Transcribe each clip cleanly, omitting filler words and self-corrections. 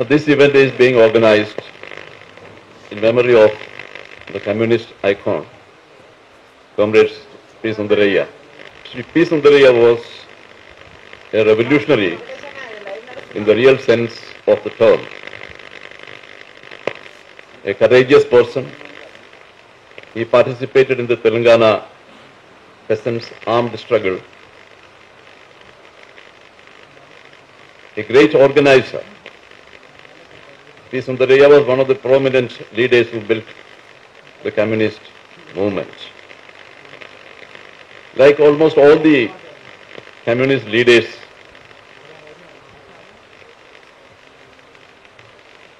This event is being organized in memory of the communist icon, Comrade P. Sundaraiah. P. Sundaraiah was a revolutionary in the real sense of the term. A courageous person. He participated in the Telangana peasants' armed struggle. A great organizer. P. Sundaraiah was one of the prominent leaders who built the communist movement. Like almost all the communist leaders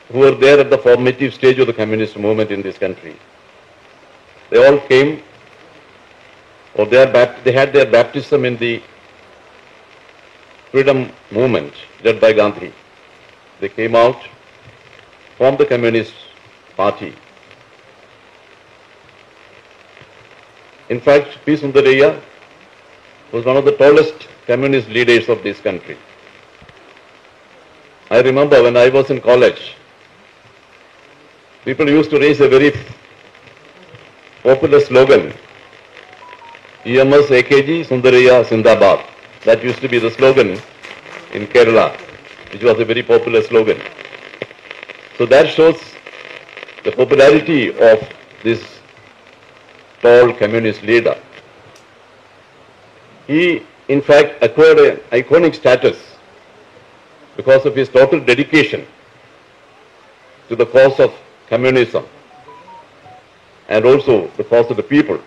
who were there at the formative stage of the communist movement in this country, they all came, or they had their baptism in the freedom movement led by Gandhi. They came out, formed the Communist Party. In fact, P. Sundaraiah was one of the tallest communist leaders of this country. I remember when I was in college, people used to raise a very popular slogan, EMS AKG Sundaraiah Sindabad. That used to be the slogan in Kerala, which was a very popular slogan. So that shows the popularity of this tall communist leader. He, in fact, acquired an iconic status because of his total dedication to the cause of communism and also the cause of the people,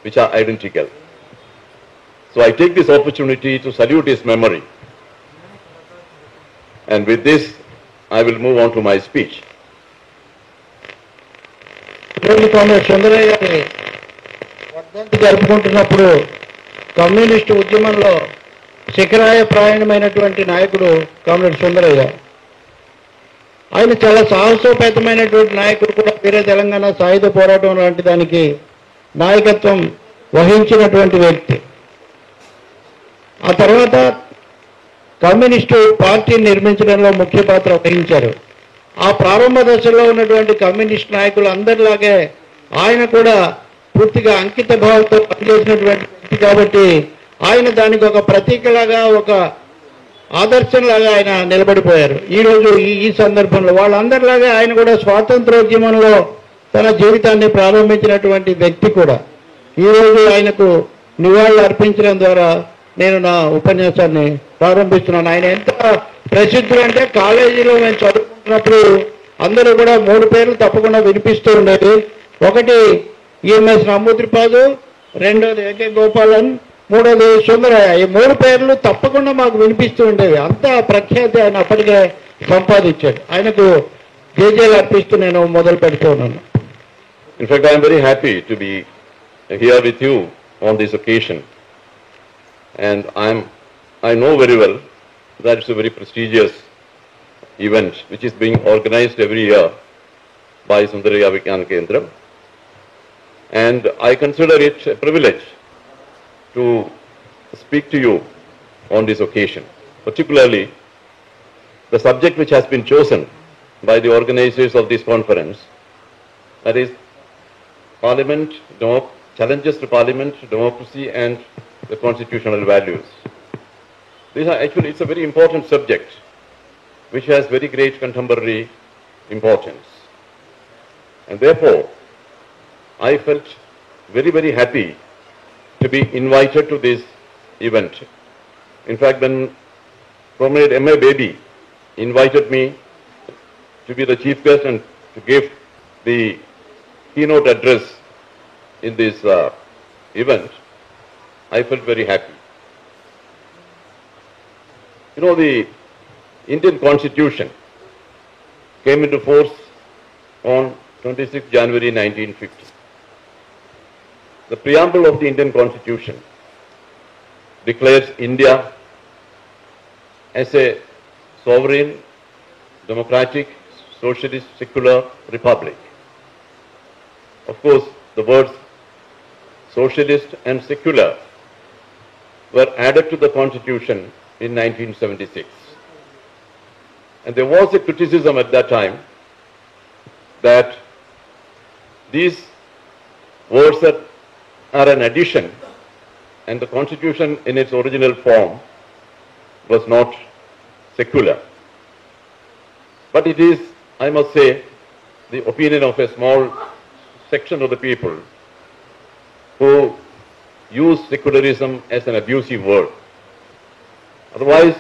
which are identical. So I take this opportunity to salute his memory. And with this, I will move on to my speech. Comrade Sundarayya గారి వర్ధంతి జరుపుకుంటున్నప్పుడు communist ఉద్యమంలో శిఖరాయప్రాయణమైనటువంటి నాయకుడు comrade Sundarayya. ఆయన చాలా సాహసోపేతమైనటువంటి నాయకుడు కూడా. వేరే తెలంగాణ సాయుధ పోరాటం లాంటి దానికి నాయకత్వం వహించినటువంటి వ్యక్తి. ఆ తర్వాత కమ్యూనిస్టు పార్టీని నిర్మించడంలో ముఖ్య పాత్ర వహించారు. ఆ ప్రారంభ దశలో ఉన్నటువంటి కమ్యూనిస్ట్ నాయకులు అందరిలాగే ఆయన కూడా పూర్తిగా అంకిత భావంతో పనిచేసినటువంటి వ్యక్తి కాబట్టి ఆయన దానికి ఒక ప్రతీకలాగా, ఒక ఆదర్శంలాగా ఆయన నిలబడిపోయారు. ఈరోజు ఈ సందర్భంలో వాళ్ళందరిలాగే ఆయన కూడా స్వాతంత్రోద్యమంలో తన జీవితాన్ని ప్రారంభించినటువంటి వ్యక్తి కూడా. ఈరోజు ఆయనకు నివాళులు అర్పించడం ద్వారా నేను నా ఉపన్యాసాన్ని ప్రారంభిస్తున్నాను. ఆయన ఎంత ప్రసిద్ధులు అంటే కాలేజీలో మేము చదువుకున్నప్పుడు అందరూ కూడా 3 పేర్లు తప్పకుండా వినిపిస్తూ ఉండేవి. ఒకటి ఈఎంఎస్ నమూత్రిపాదు, రెండోది ఏకే గోపాలన్, మూడోది సుందరయ్య. ఈ 3 పేర్లు తప్పకుండా మాకు వినిపిస్తూ ఉండేవి. అంత ప్రఖ్యాతి ఆయన అప్పటికే సంపాదించాడు. ఆయనకు జేజేలు అర్పిస్తూ నేను మొదలు పెడుతూ ఉన్నాను. In fact, I am very happy to be here with you on this occasion. And I know very well that it's a very prestigious event which is being organized every year by Sundaraiah Vigyana Kendra. And I consider it a privilege to speak to you on this occasion, particularly the subject which has been chosen by the organizers of this conference, that is Parliament, challenges to Parliament, democracy and the constitutional values. It's a very important subject which has very great contemporary importance. And therefore, I felt very, very happy to be invited to this event. In fact, when Comrade M.A. Baby invited me to be the chief guest and to give the keynote address in this event, I felt very happy. You know, the Indian Constitution came into force on 26 January 1950. The preamble of the Indian Constitution declares India as a sovereign, democratic, socialist, secular republic. Of course, the words socialist and secular were added to the Constitution in 1976. And there was a criticism at that time that these words that are an addition and the constitution in its original form was not secular. But it is, I must say, the opinion of a small section of the people who use secularism as an abusive word. Otherwise,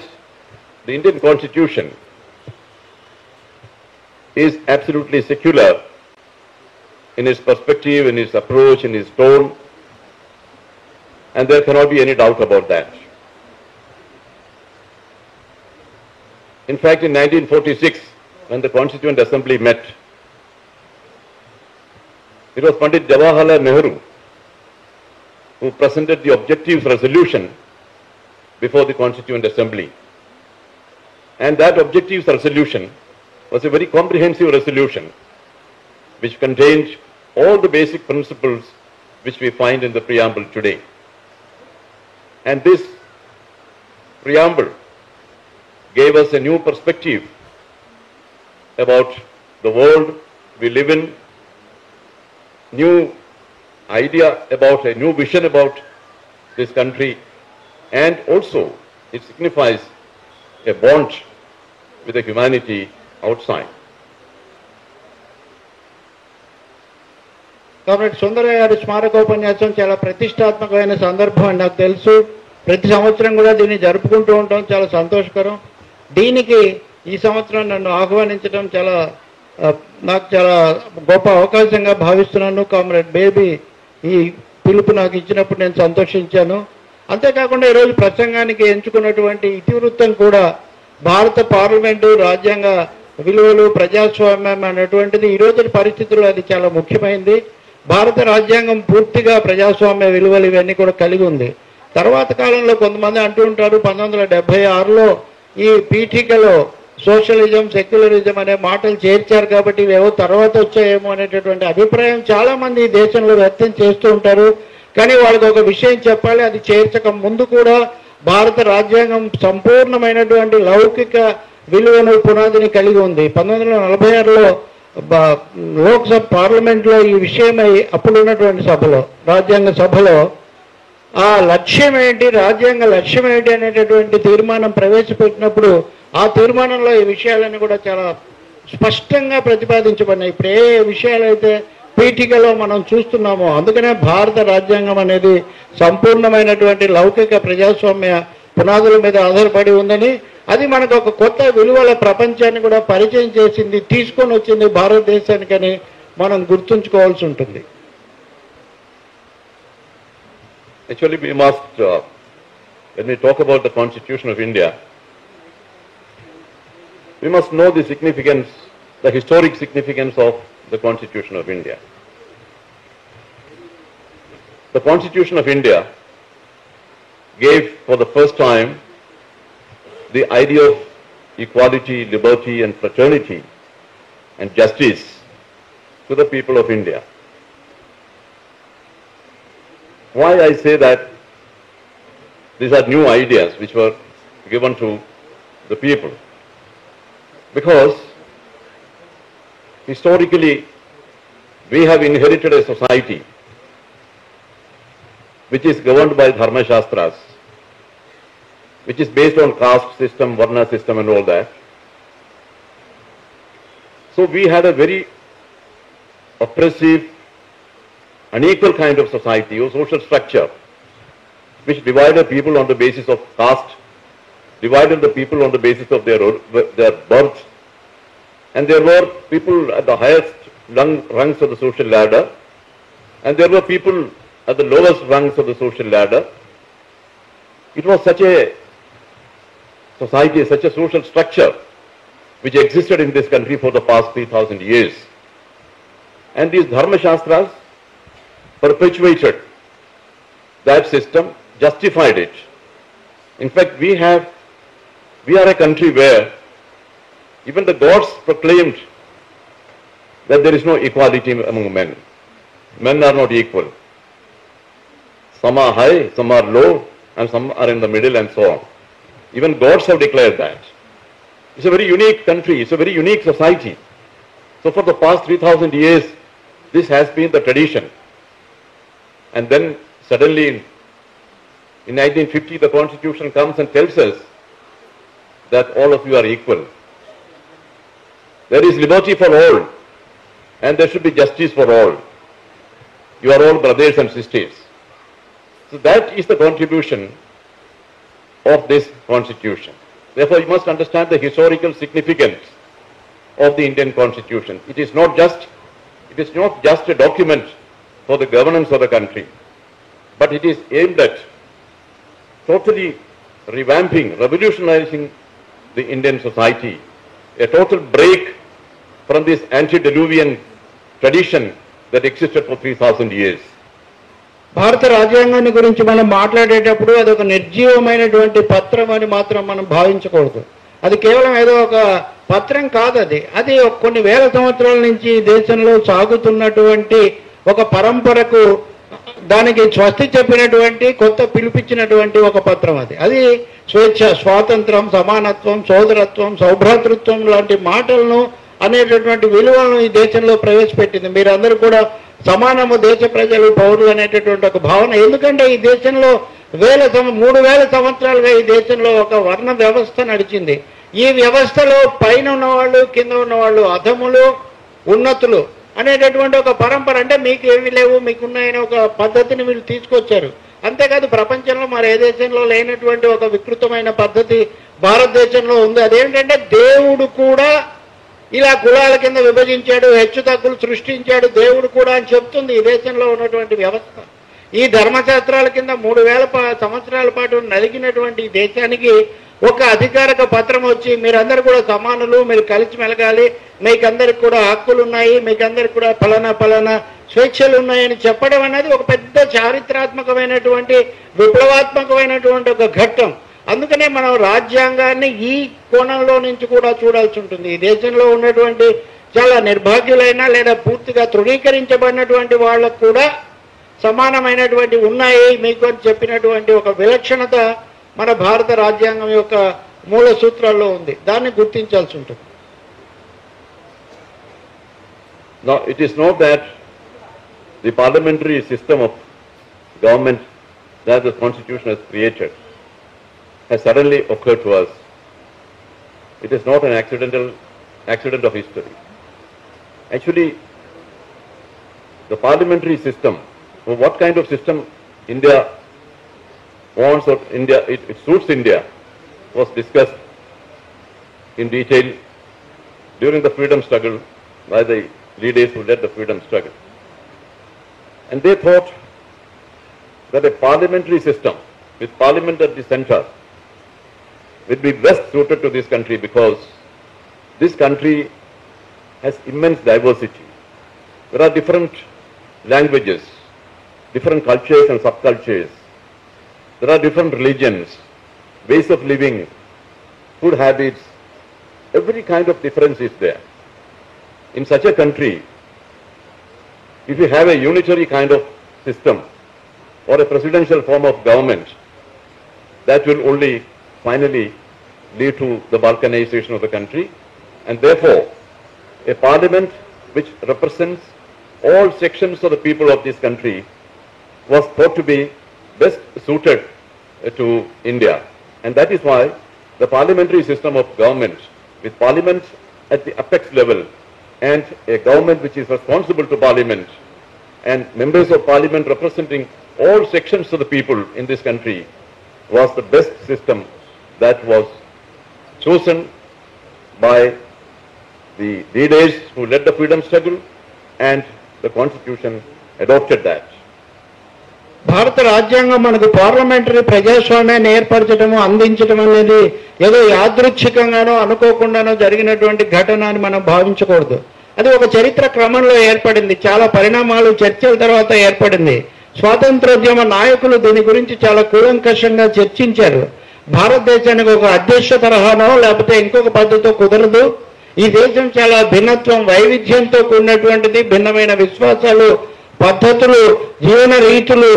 the Indian Constitution is absolutely secular in its perspective, in its approach, in its tone, and there cannot be any doubt about that. In fact, in 1946, when the Constituent Assembly met, it was Pandit Jawaharlal Nehru who presented the objectives resolution before the Constituent Assembly. And that objectives resolution was a very comprehensive resolution which contained all the basic principles which we find in the preamble today. And this preamble gave us a new perspective about the world we live in, new idea about, a new vision about this country, and also it signifies a bond with the humanity outside. Comrade Sundarayya గారి స్మారకోపన్యాసం చాలా ప్రతిష్టాత్మకమైన సందర్భం అని నాకు తెలుసు. ప్రతి సంవత్సరం కూడా దీన్ని జరుపుకుంటూ ఉంటాం, చాలా సంతోషకరం. దీనికి ఈ సంవత్సరం నన్ను ఆహ్వానించడం నాకు చాలా గొప్ప అవకాశంగా భావిస్తున్నాను. కామ్రేడ్ బేబీ ఈ పిలుపు నాకు ఇచ్చినప్పుడు నేను సంతోషించాను. అంతేకాకుండా ఈరోజు ప్రసంగానికి ఎంచుకున్నటువంటి ఇతివృత్తం కూడా భారత పార్లమెంటు రాజ్యాంగ విలువలు ప్రజాస్వామ్యం అనేటువంటిది ఈరోజు పరిస్థితుల్లో అది చాలా ముఖ్యమైనది. భారత రాజ్యాంగం పూర్తిగా ప్రజాస్వామ్య విలువలు ఇవన్నీ కూడా కలిగి ఉంది. తర్వాత కాలంలో కొంతమంది అంటూ ఉంటారు 1976లో ఈ పీఠికలో సోషలిజం సెక్యులరిజం అనే మాటలు చేర్చారు కాబట్టి ఇవేవో తర్వాత వచ్చాయేమో అనేటటువంటి అభిప్రాయం చాలా మంది ఈ దేశంలో వ్యక్తం చేస్తూ ఉంటారు. కానీ వాళ్ళకి ఒక విషయం చెప్పాలి, అది చేర్చక ముందు కూడా భారత రాజ్యాంగం సంపూర్ణమైనటువంటి లౌకిక విలువను పునాదిని కలిగి ఉంది. 1946లో లోక్సభ పార్లమెంట్లో ఈ విషయమై అప్పుడున్నటువంటి సభలో రాజ్యాంగ సభలో ఆ లక్ష్యం ఏంటి, రాజ్యాంగ లక్ష్యం ఏంటి అనేటటువంటి తీర్మానం ప్రవేశపెట్టినప్పుడు ఆ తీర్మానంలో ఈ విషయాలన్నీ కూడా చాలా స్పష్టంగా ప్రతిపాదించబడినాయి. ఇప్పుడు ఏ విషయాలైతే పీఠికలో మనం చూస్తున్నామో, అందుకనే భారత రాజ్యాంగం అనేది సంపూర్ణమైనటువంటి లౌకిక ప్రజాస్వామ్య పునాదుల మీద ఆధారపడి ఉందని, అది మనకు ఒక కొత్త విలువల ప్రపంచాన్ని కూడా పరిచయం చేసింది, తీసుకొని వచ్చింది భారతదేశానికని మనం గుర్తుంచుకోవాల్సి ఉంటుంది. Actually, we must, when we talk about the Constitution of India, we must know the significance, the historic significance of the Constitution of India. The Constitution of India gave for the first time the idea of equality, liberty and fraternity and justice to the people of India. Why I say that these are new ideas which were given to the people? Because historically we have inherited a society which is governed by Dharma Shastras, which is based on caste system, Varna system and all that. So we had a very oppressive, unequal kind of society or social structure which divided people on the basis of caste, divided the people on the basis of their birth, and there were people at the highest rungs of the social ladder and there were people at the lowest rungs of the social ladder. It was such a society, such a social structure which existed in this country for the past 3,000 years. And these Dharma Shastras perpetuated that system, justified it. In fact, we are a country where even the gods proclaimed that there is no equality among men. Men are not equal. Some are high, some are low, and some are in the middle and so on. Even gods have declared that. It's a very unique country. It's a very unique society. So for the past 3,000 years, this has been the tradition. And then suddenly in 1950, the Constitution comes and tells us that all of you are equal. There is liberty for all, and there should be justice for all. You are all brothers and sisters. So that is the contribution of this Constitution. Therefore, you must understand the historical significance of the Indian Constitution. It is not just a document for the governance of the country, but it is aimed at totally revamping, revolutionizing the Indian society, a total break from this antediluvian tradition that existed for 3,000 years. భారత రాజ్యాంగాన్ని గురించి మనం మాట్లాడేటప్పుడు అది ఒక నిర్జీవమైనటువంటి పత్రం అని మాత్రం మనం భావించకూడదు. అది కేవలం ఏదో ఒక పత్రం కాదు. అది కొన్ని వేల సంవత్సరాల నుంచి దేశంలో సాగుతున్నటువంటి ఒక పరంపరకు దానికి స్వస్తి చెప్పినటువంటి కొత్త పిలిపించినటువంటి ఒక పత్రం. అది స్వేచ్ఛ, స్వాతంత్రం, సమానత్వం, సోదరత్వం, సౌభ్రాతృత్వం లాంటి మాటలను అనేటటువంటి విలువలను ఈ దేశంలో ప్రవేశపెట్టింది. మీరందరూ కూడా సమానము, దేశ ప్రజలు, పౌరులు అనేటటువంటి ఒక భావన. ఎందుకంటే ఈ దేశంలో 3,000 సంవత్సరాలుగా ఈ దేశంలో ఒక వర్ణ వ్యవస్థ నడిచింది. ఈ వ్యవస్థలో పైన ఉన్నవాళ్ళు, కింద ఉన్నవాళ్ళు, అధములు, ఉన్నతులు అనేటటువంటి ఒక పరంపర, అంటే మీకు ఏమి లేవు మీకున్నాయని ఒక పద్ధతిని వీళ్ళు తీసుకొచ్చారు. అంతేకాదు ప్రపంచంలో మరి ఏ దేశంలో లేనటువంటి ఒక వికృతమైన పద్ధతి భారతదేశంలో ఉంది. అదేంటంటే దేవుడు కూడా ఇలా కులాల కింద విభజించాడు, హెచ్చు తగ్గులు సృష్టించాడు దేవుడు కూడా అని చెప్తుంది ఈ దేశంలో ఉన్నటువంటి వ్యవస్థ. ఈ ధర్మశాస్త్రాల కింద 3,000 సంవత్సరాల పాటు నలిగినటువంటి ఈ దేశానికి ఒక అధికారిక పత్రం వచ్చి మీరందరూ కూడా సమానులు, మీరు కలిసి మెలగాలి, మీకందరికి కూడా హక్కులు ఉన్నాయి, మీకందరికి కూడా ఫలానా స్వేచ్ఛలు ఉన్నాయని చెప్పడం అనేది ఒక పెద్ద చారిత్రాత్మకమైనటువంటి విప్లవాత్మకమైనటువంటి ఒక ఘట్టం. అందుకనే మనం రాజ్యాంగాన్ని ఈ కోణంలో నుంచి కూడా చూడాల్సి ఉంటుంది. ఈ దేశంలో ఉన్నటువంటి చాలా నిర్భాగ్యులైన లేదా పూర్తిగా తృణీకరించబడినటువంటి వాళ్ళకు కూడా సమానమైనటువంటి ఉన్నాయి మీకు అని చెప్పినటువంటి ఒక విలక్షణత మన భారత రాజ్యాంగం యొక్క మూల సూత్రాల్లో ఉంది. దాన్ని గుర్తించాల్సి ఉంటుంది. Now, it is not that the parliamentary system of government that the Constitution has created has suddenly occurred to us. It is not an accident of history. Actually, the parliamentary system, or what kind of system India wants or it suits India, was discussed in detail during the freedom struggle by the leaders who led the freedom struggle. And they thought that a parliamentary system with parliament at the center will be best suited to this country because this country has immense diversity. There are different languages, different cultures and subcultures. There are different religions, ways of living, food habits. Every kind of difference is there. In such a country, if you have a unitary kind of system or a presidential form of government, that will only finally lead to the balkanization of the country, and therefore a parliament which represents all sections of the people of this country was thought to be best suited to India. And that is why the parliamentary system of government, with parliament at the apex level and a government which is responsible to parliament and members of parliament representing all sections of the people in this country, was the best system that was chosen by the leaders who led the freedom struggle, and the Constitution adopted that. భారత రాజ్యాంగం మనకు parliamentary ప్రజాస్వామ్యాన్ని ఏర్పరచడము, అందించడం అనేది ఏదో యాదృచ్ఛికంగానో అనుకోకుండానో జరిగినటువంటి ఘటన అని మనం భావించకూడదు. అది ఒక చరిత్ర క్రమంలో ఏర్పడింది. చాలా పరిణామాలు, చర్చల తర్వాత ఏర్పడింది. స్వాతంత్రోద్యమ నాయకులు దీని గురించి చాలా కూలంకషంగా చర్చించారు. భారతదేశానికి ఒక అధ్యక్ష తరహానో లేకపోతే ఇంకొక పద్ధతితో కుదరదు. ఈ దేశం చాలా భిన్నత్వం, వైవిధ్యంతో కూడినటువంటిది. భిన్నమైన విశ్వాసాలు, పద్ధతులు, జీవన రీతులు,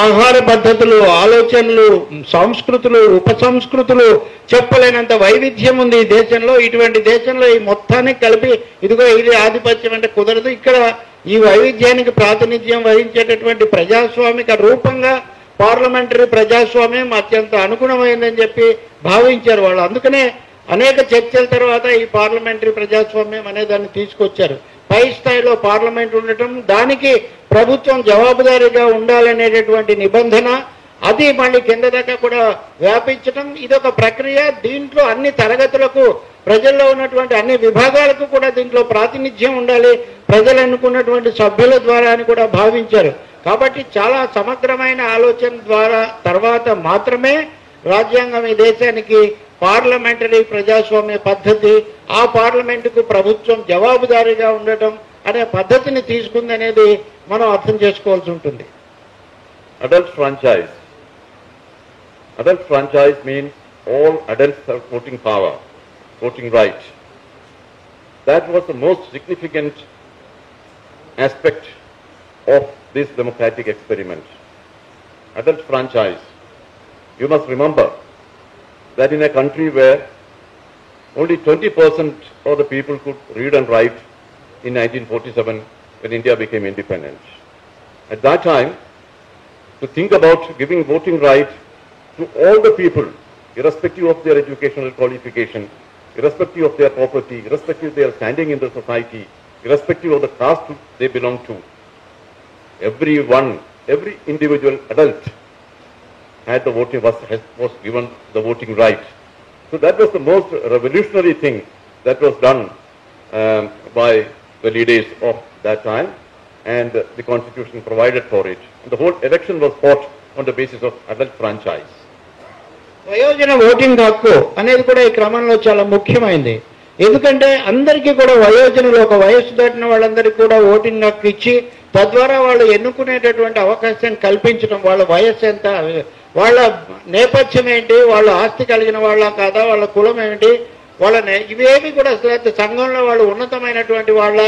ఆహార పద్ధతులు, ఆలోచనలు, సంస్కృతులు, ఉపసంస్కృతులు చెప్పలేనంత వైవిధ్యం ఉంది ఈ దేశంలో. ఇటువంటి దేశంలో ఈ మొత్తాన్ని కలిపి ఇదిగో ఇది ఆధిపత్యం అంటే కుదరదు. ఇక్కడ ఈ వైవిధ్యానికి ప్రాతినిధ్యం వహించేటటువంటి ప్రజాస్వామిక రూపంగా పార్లమెంటరీ ప్రజాస్వామ్యం అత్యంత అనుగుణమైందని చెప్పి భావించారు వాళ్ళు. అందుకనే అనేక చర్చల తర్వాత ఈ పార్లమెంటరీ ప్రజాస్వామ్యం అనే దాన్ని తీసుకొచ్చారు. పై స్థాయిలో పార్లమెంట్ ఉండటం, దానికి ప్రభుత్వం జవాబుదారీగా ఉండాలనేటటువంటి నిబంధన, అది మళ్ళీ కింద దాకా కూడా వ్యాపించడం, ఇదొక ప్రక్రియ. దీంట్లో అన్ని తరగతులకు, ప్రజల్లో ఉన్నటువంటి అన్ని విభాగాలకు కూడా దీంట్లో ప్రాతినిధ్యం ఉండాలి, ప్రజలు ఎన్నుకున్నటువంటి సభ్యుల ద్వారా అని కూడా భావించారు. కాబట్టి చాలా సమగ్రమైన ఆలోచన ద్వారా తర్వాత మాత్రమే రాజ్యాంగం ఈ దేశానికి పార్లమెంటరీ ప్రజాస్వామ్య పద్ధతి, ఆ పార్లమెంటుకు ప్రభుత్వం జవాబుదారీగా ఉండటం అనే పద్ధతిని తీసుకుందనేది మనం అర్థం చేసుకోవాల్సి ఉంటుంది. Adult franchise. Adult franchise means all adults have voting power, voting right. That was the most significant aspect of this democratic experiment. Adult franchise. You must remember that in a country where only 20% of the people could read and write in 1947 when India became independent. At that time, to think about giving voting right to all the people, irrespective of their educational qualification, irrespective of their property, irrespective of their standing in the society, irrespective of the caste they belong to, every individual adult had the voting, was given the voting right. So that was the most revolutionary thing that was done by the leaders of that time, and the constitution provided for it. And the whole election was fought on the basis of adult franchise. వయోజన voting హక్కు అనేది కూడా ఈ క్రమంలో చాలా ముఖ్యమైనది. ఎందుకంటే అందరికీ కూడా వయోజనులు, ఒక వయస్సు దాటిన వాళ్ళందరికీ కూడా ఓటింగ్ హక్కు ఇచ్చి తద్వారా వాళ్ళు ఎన్నుకునేటటువంటి అవకాశాన్ని కల్పించడం. వాళ్ళ వయస్సు ఎంత, వాళ్ళ నేపథ్యం ఏంటి, వాళ్ళ ఆస్తి కలిగిన వాళ్ళ కాదా, వాళ్ళ కులం ఏమిటి, వాళ్ళ ఇవేమి కూడా అసలు సంఘంలో వాళ్ళు ఉన్నతమైనటువంటి వాళ్ళ,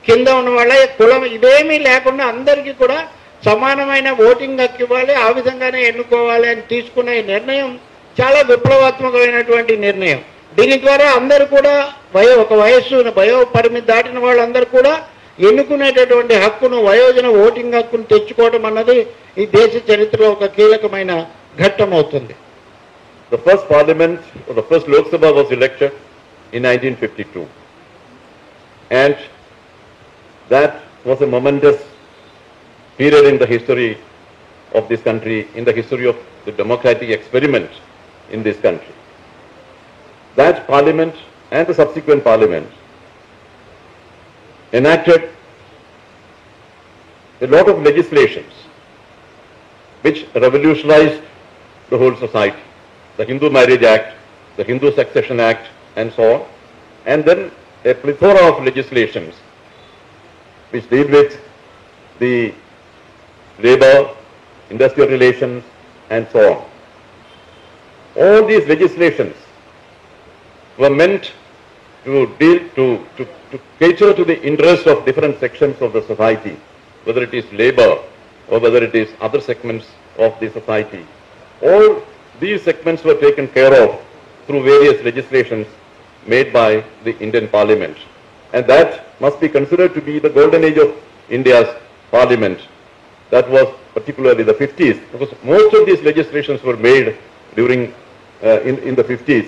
కింద ఉన్న వాళ్ళ, కులం ఇవేమీ లేకుండా అందరికీ కూడా సమానమైన ఓటింగ్ హక్కు ఇవ్వాలి, ఆ విధంగానే ఎన్నుకోవాలి అని తీసుకున్న ఈ నిర్ణయం చాలా విప్లవాత్మకమైనటువంటి నిర్ణయం. దీని ద్వారా అందరూ కూడా ఒక వయో పరిమితి దాటిన వాళ్ళందరూ కూడా ఎన్నుకునేటటువంటి హక్కును, వయోజన ఓటింగ్ హక్కును తెచ్చుకోవడం అన్నది ఈ దేశ చరిత్రలో ఒక కీలకమైన ఘట్టం అవుతుంది. The first parliament, or the first Lok Sabha was elected in 1952. And that was a momentous period in the history of this country, in the history of the democratic experiment in this country. That parliament and the subsequent parliament enacted a lot of legislations which revolutionized the whole society. The Hindu Marriage Act, the Hindu Succession Act, and so on. And then a plethora of legislations which deal with the labor, industrial relations, and so on. All these legislations were meant to deal, to cater to the interests of different sections of the society, whether it is labor or whether it is other segments of the society. All these segments were taken care of through various legislations made by the Indian Parliament. And that must be considered to be the golden age of India's Parliament. That was particularly the 50s, because most of these legislations were made during in the 50s.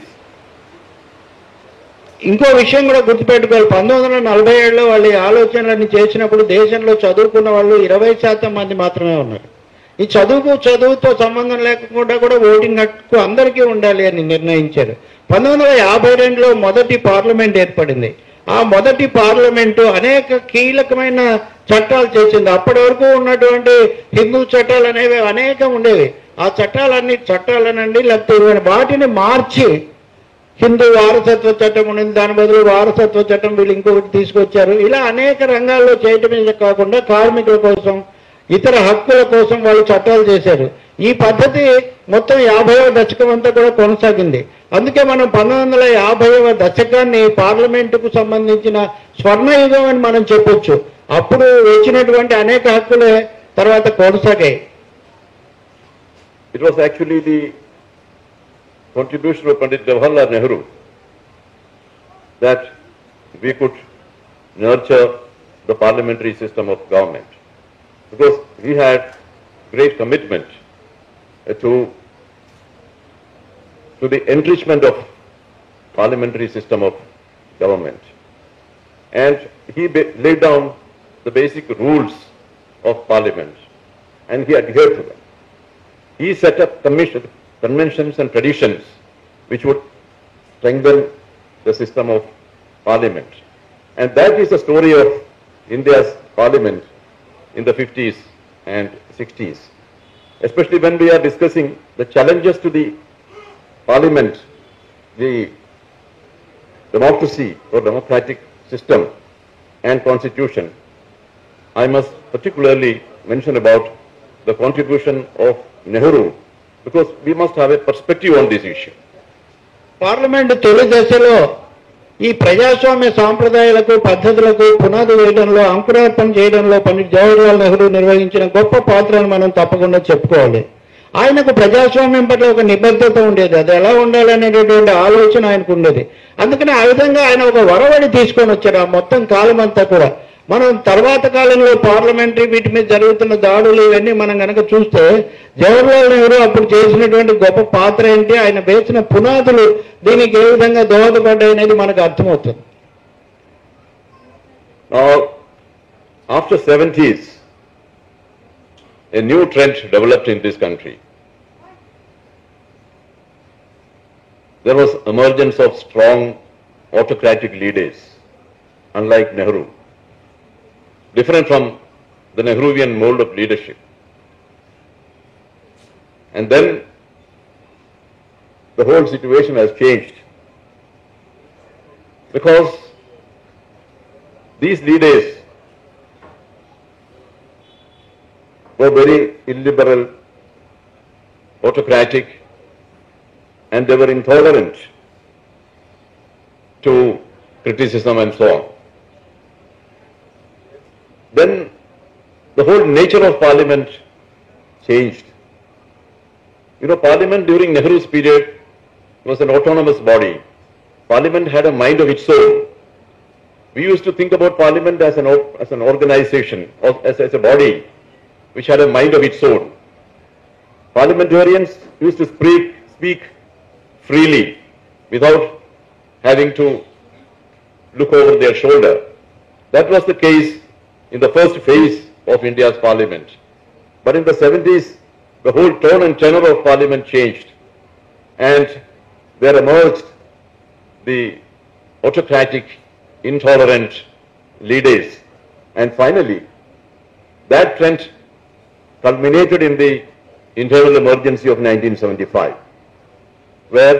ఇంకో విషయం కూడా గుర్తుపెట్టుకోవాలి. 1947లో వాళ్ళు ఈ ఆలోచనలన్నీ చేసినప్పుడు దేశంలో చదువుకున్న వాళ్ళు 20% మంది మాత్రమే ఉన్నారు. ఈ చదువుతో సంబంధం లేకుండా కూడా ఓటింగ్ హక్కు అందరికీ ఉండాలి అని నిర్ణయించారు. 1952లో మొదటి పార్లమెంట్ ఏర్పడింది. ఆ మొదటి పార్లమెంటు అనేక కీలకమైన చట్టాలు చేసింది. అప్పటి వరకు ఉన్నటువంటి హిందూ చట్టాలు అనేవి అనేకం ఉండేవి. ఆ చట్టాలనండి లేకపోతే వాటిని మార్చి హిందూ వారసత్వ చట్టం ఉండింది, దాని బదులు వారసత్వ చట్టం వీళ్ళు ఇంకొకటి తీసుకొచ్చారు. ఇలా అనేక రంగాల్లో చేయటమే కాకుండా కార్మికుల కోసం, ఇతర హక్కుల కోసం వాళ్ళు చట్టాలు చేశారు. ఈ పద్ధతి మొత్తం 50వ దశకం అంతా కూడా కొనసాగింది. అందుకే మనం 1950వ దశకాన్ని పార్లమెంటుకు సంబంధించిన స్వర్ణయుగం అని మనం చెప్పొచ్చు. అప్పుడు వచ్చినటువంటి అనేక హక్కులే తర్వాత కొనసాగాయి. it was actually the contribution of Pandit Jawaharlal Nehru that we could nurture the parliamentary system of government, because he had great commitment to the enrichment of parliamentary system of government, and he laid down the basic rules of parliament and he adhered to them. He set up conventions and traditions which would strengthen the system of parliament, and that is the story of India's parliament in the 50s and 60s, especially when we are discussing the challenges to the parliament, the democracy or democratic system and constitution. I must particularly mention about the contribution of Nehru, because we must have a perspective on this issue. Parliament తొలి దశలో ఈ ప్రజాస్వామ్య సాంప్రదాయాలకు పద్ధతులకు పునాది వేయడంలో అంకురార్పణ చేయడంలో పండిట్ జవహర్లాల్ నెహ్రూ నిర్వహించిన గొప్ప పాత్రను మనం తప్పకుండా చెప్పుకోవాలి. ఆయనకు ప్రజాస్వామ్యం పట్ల ఒక నిబద్ధత ఉండేది, అది ఎలా ఉండాలనేటటువంటి ఆలోచన ఆయనకు ఉండేది. అందుకని ఆ విధంగా ఆయన ఒక వరవడి తీసుకొని వచ్చారు ఆ మొత్తం కాలం అంతా కూడా. మనం తర్వాత కాలంలో పార్లమెంటరీ వీటి మీద జరుగుతున్న దాడులు ఇవన్నీ మనం కనుక చూస్తే జవహర్లాల్ నెహ్రూ అప్పుడు చేసినటువంటి గొప్ప పాత్ర ఏంటి, ఆయన వేసిన పునాదులు దీనికి ఏ విధంగా దోహదపడ్డాయి అనేది మనకు అర్థమవుతుంది. After 70s, a new trend developed in this country. There was emergence of strong autocratic leaders, unlike Nehru, different from the Nehruvian mold of leadership. And then the whole situation has changed, because these leaders were very illiberal, autocratic, and they were intolerant to criticism and so on. Then the whole nature of parliament changed. You know, parliament during Nehru's period was an autonomous body. Parliament had a mind of its own. We used to think about parliament as an organization, or as a body which had a mind of its own. Parliamentarians used to speak freely without having to look over their shoulder. That was the case in the first phase of India's parliament. But in the 70s, the whole tone and tenor of parliament changed, and there emerged the autocratic, intolerant leaders. And finally, that trend culminated in the internal emergency of 1975, where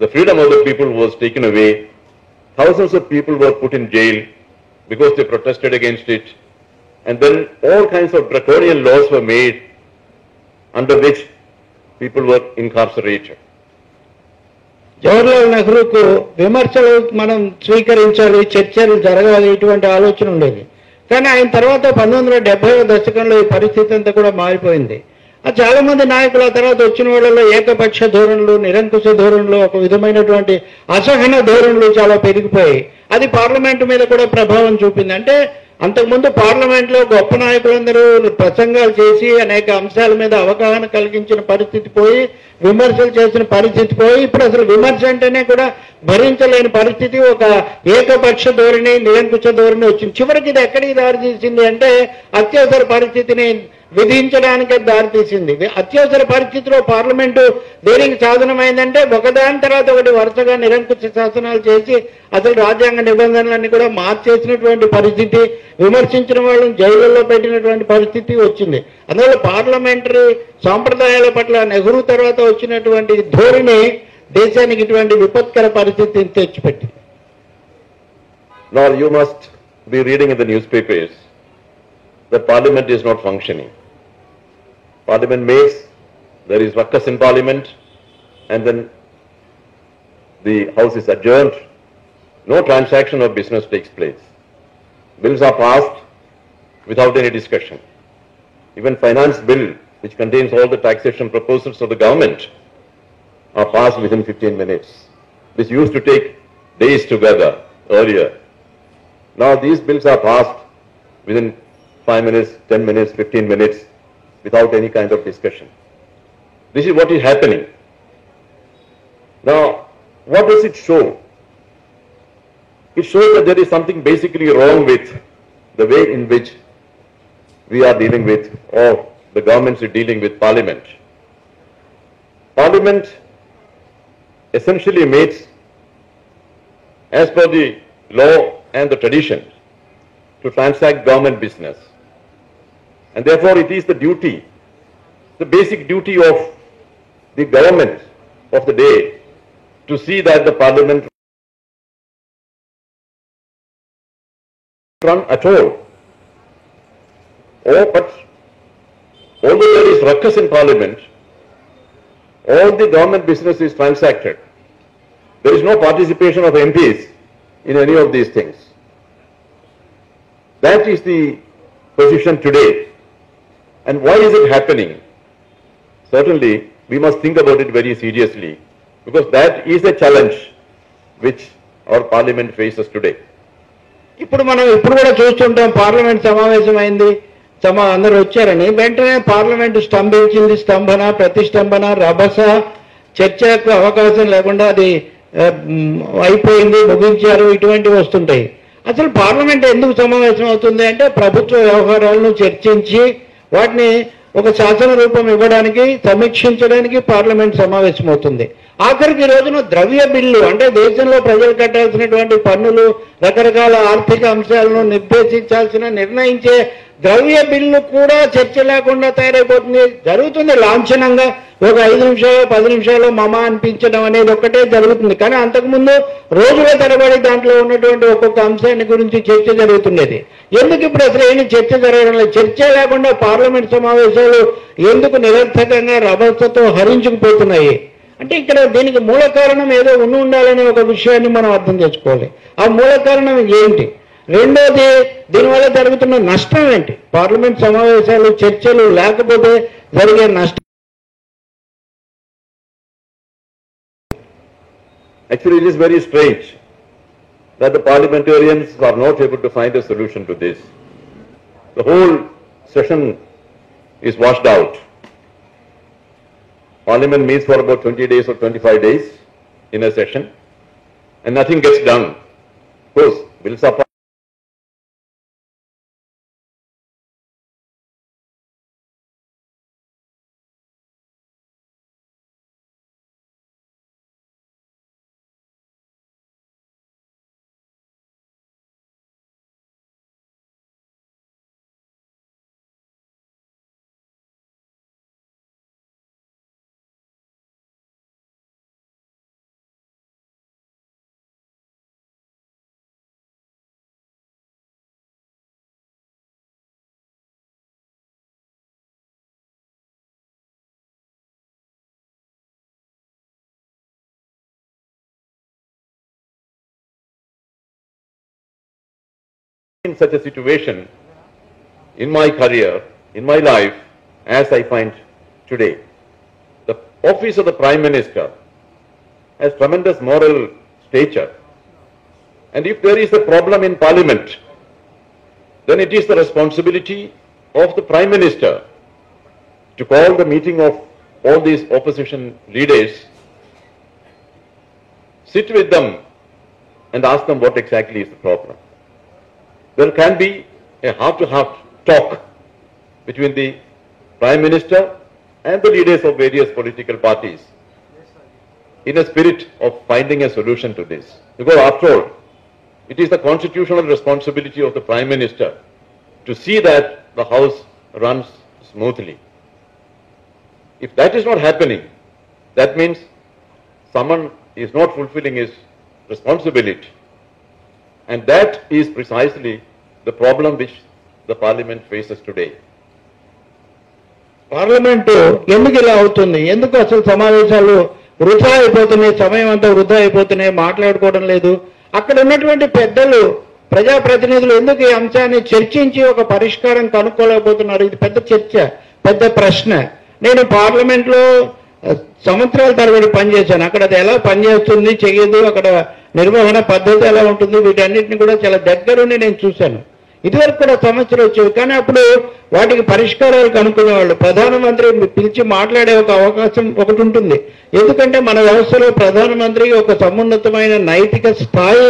the freedom of the people was taken away. Thousands of people were put in jail because they protested against it, and then all kinds of draconian laws were made under which people were incarcerated. Jawaharlal నెహ్రూకు విమర్శలు మనం స్వీకరించాలి, చర్చలు జరగాలి, ఇటువంటి ఆలోచన ఉండేది. కానీ ఆయన తర్వాత 1970వ దశకంలో ఈ పరిస్థితి అంతా కూడా మారిపోయింది. చాలా మంది నాయకులు ఆ తర్వాత వచ్చిన వాళ్ళలో ఏకపక్ష ధోరణులు, నిరంకుశ ధోరణులు, ఒక విధమైనటువంటి అసహన ధోరణులు చాలా పెరిగిపోయాయి. అది పార్లమెంటు మీద కూడా ప్రభావం చూపింది. అంటే అంతకుముందు పార్లమెంట్లో గొప్ప నాయకులందరూ ప్రసంగాలు చేసి అనేక అంశాల మీద అవగాహన కలిగించిన పరిస్థితి పోయి, విమర్శలు చేసిన పరిస్థితి పోయి, ఇప్పుడు అసలు విమర్శ అంటేనే కూడా భరించలేని పరిస్థితి, ఒక ఏకపక్ష ధోరణి, నిరంకుశ ధోరణి వచ్చింది. చివరికి ఇది ఎక్కడికి దారితీసింది అంటే అత్యవసర పరిస్థితిని విధించడానికి దారితీసింది. అత్యవసర పరిస్థితిలో పార్లమెంటు దేనికి సాధనమైందంటే ఒకదాని తర్వాత ఒకటి వరుసగా నిరంకుశ శాసనాలు చేసి అసలు రాజ్యాంగ నిబంధనలన్నీ కూడా మార్చేసినటువంటి పరిస్థితి, విమర్శించిన వాళ్ళని జైళ్లలో పెట్టినటువంటి పరిస్థితి వచ్చింది. అందువల్ల పార్లమెంటరీ సాంప్రదాయాల పట్ల నెహ్రూ తర్వాత వచ్చినటువంటి ధోరణి దేశానికి ఇటువంటి విపత్కర పరిస్థితిని తెచ్చిపెట్టింది. Now you must be reading in the newspapers that parliament is not functioning. Parliament meets, there is ruckus in parliament, and then the house is adjourned. No transaction of business takes place. Bills are passed without any discussion. Even finance bill which contains all the taxation proposals of the government, are passed within 15 minutes. This used to take days together earlier. Now these bills are passed within 5 minutes, 10 minutes, 15 minutes without any kind of discussion. This is what is happening. Now, what does it show? It shows that there is something basically wrong with the way in which we are dealing with, or the governments are dealing with Parliament. Parliament essentially meets as per the law and the tradition to transact government business. And therefore it is the duty, the basic duty of the government of the day to see that the Parliament run at all. But although there is ruckus in Parliament, all the government business is transacted. There is no participation of MPs in any of these things. That is the position today. And why is it happening? Certainly, we must think about it very seriously, because that is a challenge which our Parliament faces today. ఇప్పుడు కూడా చూస్తుంటాం, parliament సమావేశం అయింది, అందరూ వచ్చారని వెంటనే parliament స్తంభించింది, స్తంభన ప్రతిష్టంభన రభస, చర్చకు అవకాశం లేకుండా అది అయిపోయింది, ముగించారు, ఇటువంటివి వస్తుంటాయి. అసలు పార్లమెంట్ ఎందుకు సమావేశం అవుతుంది అంటే ప్రభుత్వ వ్యవహారాలను చర్చించి వాటిని ఒక శాసన రూపం ఇవ్వడానికి, సమీక్షించడానికి పార్లమెంట్ సమావేశం అవుతుంది. ఆఖరికి రోజున ద్రవ్య బిల్లు అంటే దేశంలో ప్రజలు కట్టాల్సినటువంటి పన్నులు, రకరకాల ఆర్థిక అంశాలను నిర్ణయించే ద్రవ్య బిల్లు కూడా చర్చ లేకుండా తయారైపోతుంది. జరుగుతుంది లాంఛనంగా, ఒక 5 నిమిషాలు 10 నిమిషాలు మమ అనిపించడం అనేది ఒక్కటే జరుగుతుంది. కానీ అంతకుముందు రోజుల తరబడి దాంట్లో ఉన్నటువంటి ఒక్కొక్క అంశాన్ని గురించి చర్చ జరుగుతుండేది. ఎందుకు ఇప్పుడు అసలు ఏమి చర్చ జరగడం లేదు? చర్చ లేకుండా పార్లమెంట్ సమావేశాలు ఎందుకు నిరర్థకంగా రభసతో హరించుకుపోతున్నాయి అంటే ఇక్కడ దీనికి మూల కారణం ఏదో ఉండాలనే ఒక విషయాన్ని మనం అర్థం చేసుకోవాలి. ఆ మూల కారణం ఏంటి? రెండోది, దీనివల్ల జరుగుతున్న నష్టం ఏంటి? పార్లమెంట్ సమావేశాలు చర్చలు లేకపోతే జరిగే నష్టం. Actually, it is very strange that the parliamentarians are not able to find a solution to this. The whole session is washed out. Parliament meets for about 20 days or 25 days in a session and nothing gets done. Of course, bills are in such a situation in my career, in my life, as I find today. The office of the Prime Minister has tremendous moral stature. And if there is a problem in Parliament, then it is the responsibility of the Prime Minister to call the meeting of all these opposition leaders, sit with them and ask them what exactly is the problem. There can be a heart-to-heart talk between the Prime Minister and the leaders of various political parties in a spirit of finding a solution to this. Because after all, it is the constitutional responsibility of the Prime Minister to see that the House runs smoothly. If that is not happening, that means someone is not fulfilling his responsibility. And that is precisely the problem which the Parliament faces today. Parliament ఎందుకు ఇలా అవుతుంది? ఎందుకు అసలు సమావేశాలు వృధా అయిపోతున్నాయి, సమయం అంతా వృధా అయిపోతున్నాయి, మాట్లాడుకోవడం లేదు? అక్కడ ఉన్నటువంటి పెద్దలు, ప్రజాప్రతినిధులు ఎందుకు ఈ అంశాన్ని చర్చించి ఒక పరిష్కారం కనుక్కోలేకపోతున్నారు? ఇది పెద్ద చర్చ. పెద్ద ప్రశ్న. నేను పార్లమెంట్లో సంవత్సరాల తరబడి పనిచేశాను. అక్కడ అది ఎలా పనిచేస్తుంది చెయ్యదు, అక్కడ నిర్వహణ పద్ధతి ఎలా ఉంటుంది, వీటన్నిటిని కూడా చాలా దగ్గరుండి నేను చూశాను. ఇదివరకు కూడా సమస్యలు వచ్చేవి, కానీ అప్పుడు వాటికి పరిష్కారాలు కనుక్కునేవాళ్ళు. ప్రధానమంత్రి పిలిచి మాట్లాడే ఒక అవకాశం ఒకటి ఉంటుంది. ఎందుకంటే మన వ్యవస్థలో ప్రధానమంత్రికి ఒక సమున్నతమైన నైతిక స్థాయి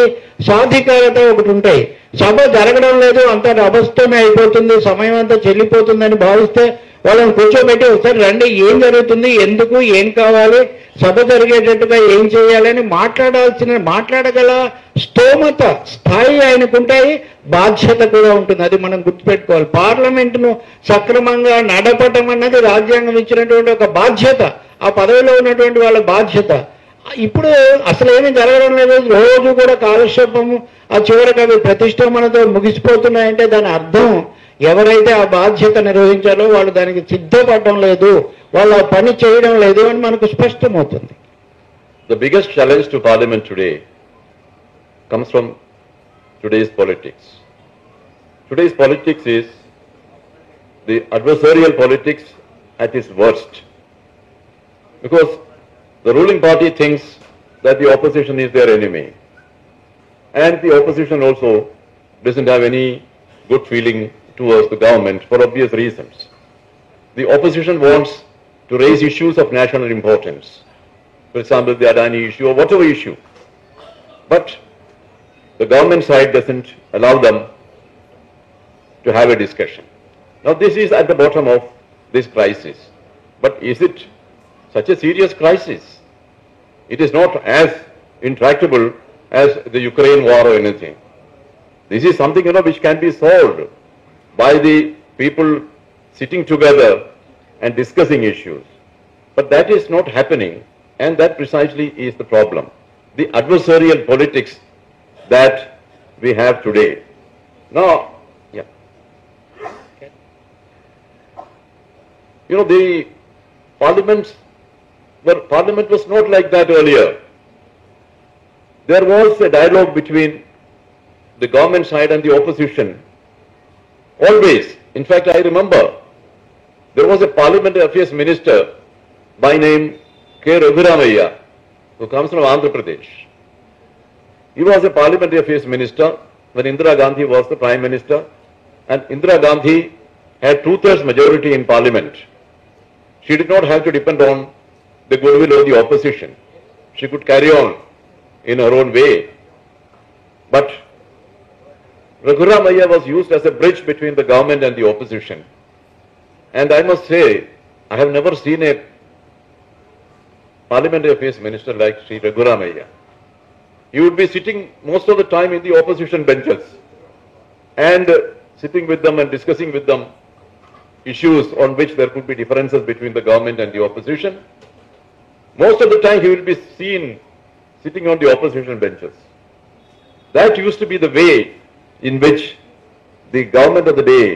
సాధికారత ఒకటి ఉంటాయి. సభ జరగడం లేదు, అంతా అబద్ధమే అయిపోతుంది, సమయం అంతా చెల్లిపోతుందని భావిస్తే వాళ్ళని కూర్చోబెట్టి ఒకసారి రండి, ఏం జరుగుతుంది, ఎందుకు, ఏం కావాలి, సభ జరిగేటట్టుగా ఏం చేయాలని మాట్లాడగల స్తోమత స్థాయి ఆయనకుంటాయి, బాధ్యత కూడా ఉంటుంది. అది మనం గుర్తుపెట్టుకోవాలి. పార్లమెంటును సక్రమంగా నడపటం అన్నది రాజ్యాంగం ఇచ్చినటువంటి ఒక బాధ్యత, ఆ పదవిలో ఉన్నటువంటి వాళ్ళ బాధ్యత. ఇప్పుడు అసలు ఏమీ జరగడం లేదు, రోజు కూడా కాలక్షేపము, ఆ చివరికి అవి ప్రతిష్టంభనతో ముగిసిపోతున్నాయంటే దాని అర్థం ఎవరైతే ఆ బాధ్యత నిర్వహించాలో వాళ్ళు దానికి సిద్ధపడడం లేదు, వాళ్ళు ఆ పని చేయడం లేదు అని మనకు స్పష్టమవుతుంది. The biggest challenge to Parliament today comes from today's politics. Today's politics is the adversarial politics at its worst. Because the ruling party thinks that the opposition is their enemy. And the opposition also doesn't have any good feeling towards the government for obvious reasons. The opposition wants to raise issues of national importance. For example, the Adani issue or whatever issue. But the government side doesn't allow them to have a discussion. Now this is at the bottom of this crisis. But is it such a serious crisis? It is not as intractable as the Ukraine war or anything. This is something, which can be solved by the people sitting together and discussing issues. But that is not happening, and that precisely is the problem. The adversarial politics that we have today. Now, the Parliament was not like that earlier. There was a dialogue between the government side and the opposition. Always. In fact, I remember there was a Parliamentary Affairs Minister by name K. Raghuramaiah, who comes from Andhra Pradesh. He was a Parliamentary Affairs Minister when Indira Gandhi was the Prime Minister, and Indira Gandhi had 2/3 majority in Parliament. She did not have to depend on the goodwill of the opposition. She could carry on in her own way. But Raghuramaiah was used as a bridge between the government and the opposition. And I must say, I have never seen a Parliamentary Affairs Minister like Sri Raghuramaiah. He would be sitting most of the time in the opposition benches and sitting with them and discussing with them issues on which there could be differences between the government and the opposition. Most of the time he will be seen sitting on the opposition benches. That used to be the way in which the government of the day,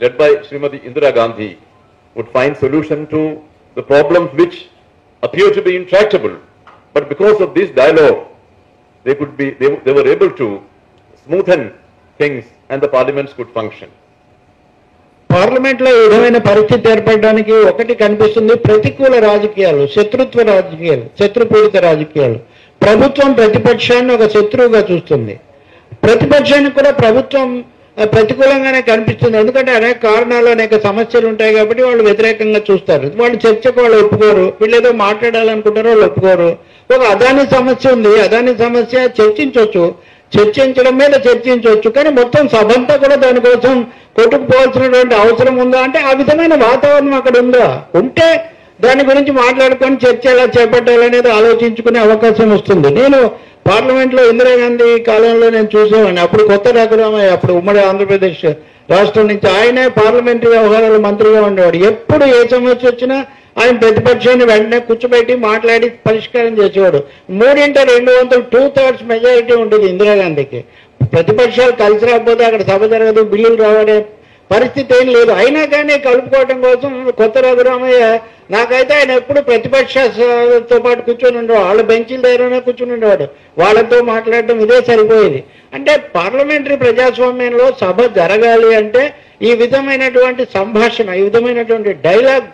led by Srimati Indira Gandhi, would find solution to the problems which appear to be intractable. But because of this dialogue, they were able to smoothen things and the parliaments could function. పార్లమెంట్లో ఈ విధమైన పరిస్థితి ఏర్పడడానికి ఒకటి కనిపిస్తుంది, ప్రతికూల రాజకీయాలు, శత్రుత్వ రాజకీయాలు, శత్రుపూరిత రాజకీయాలు. ప్రభుత్వం ప్రతిపక్షాన్ని ఒక శత్రువుగా చూస్తుంది. ప్రతిపక్షానికి కూడా ప్రభుత్వం ప్రతికూలంగానే కనిపిస్తుంది. ఎందుకంటే అనేక కారణాలు, అనేక సమస్యలు ఉంటాయి కాబట్టి వాళ్ళు వ్యతిరేకంగా చూస్తారు. వాళ్ళు చర్చకు వాళ్ళు ఒప్పుకోరు, వీళ్ళు ఏదో మాట్లాడాలనుకుంటారో వాళ్ళు ఒప్పుకోరు. ఒక అదాని సమస్య ఉంది, అదాని సమస్య చర్చించడం మీద చర్చించవచ్చు, కానీ మొత్తం సభంతా కూడా దానికోసం కొట్టుకుపోవాల్సినటువంటి అవసరం ఉందా అంటే ఆ విధమైన వాతావరణం అక్కడ ఉందా? ఉంటే దాని గురించి మాట్లాడుకొని చర్చ ఎలా చేపట్టాలనేది ఆలోచించుకునే అవకాశం వస్తుంది. నేను పార్లమెంట్లో ఇందిరాగాంధీ కాలంలో నేను చూసేవాడిని. అప్పుడు కొత్త రఘురామయ్య, అప్పుడు ఉమ్మడి ఆంధ్రప్రదేశ్ రాష్ట్రం నుంచి ఆయనే పార్లమెంటరీ వ్యవహారాల మంత్రిగా ఉండేవాడు. ఎప్పుడు ఏ సమస్య వచ్చినా ఆయన ప్రతిపక్షాన్ని వెంటనే కూర్చోబెట్టి మాట్లాడి పరిష్కారం చేసేవాడు. 3/2 2/3 మెజారిటీ ఉండేది ఇందిరాగాంధీకి. ప్రతిపక్షాలు కలిసి రాకపోతే అక్కడ సభ జరగదు, బిల్లులు రావడే పరిస్థితి ఏం లేదు. అయినా కానీ కలుపుకోవడం కోసం కొత్త రఘురామయ్య, నాకైతే ఆయన ఎప్పుడు ప్రతిపక్షతో పాటు కూర్చొని ఉండేవాడు, వాళ్ళ బెంచీల దగ్గరనే కూర్చుని ఉండేవాడు, వాళ్ళతో మాట్లాడడం ఇదే సరిపోయేది. అంటే పార్లమెంటరీ ప్రజాస్వామ్యంలో సభ జరగాలి అంటే ఈ విధమైనటువంటి సంభాషణ, ఈ విధమైనటువంటి డైలాగ్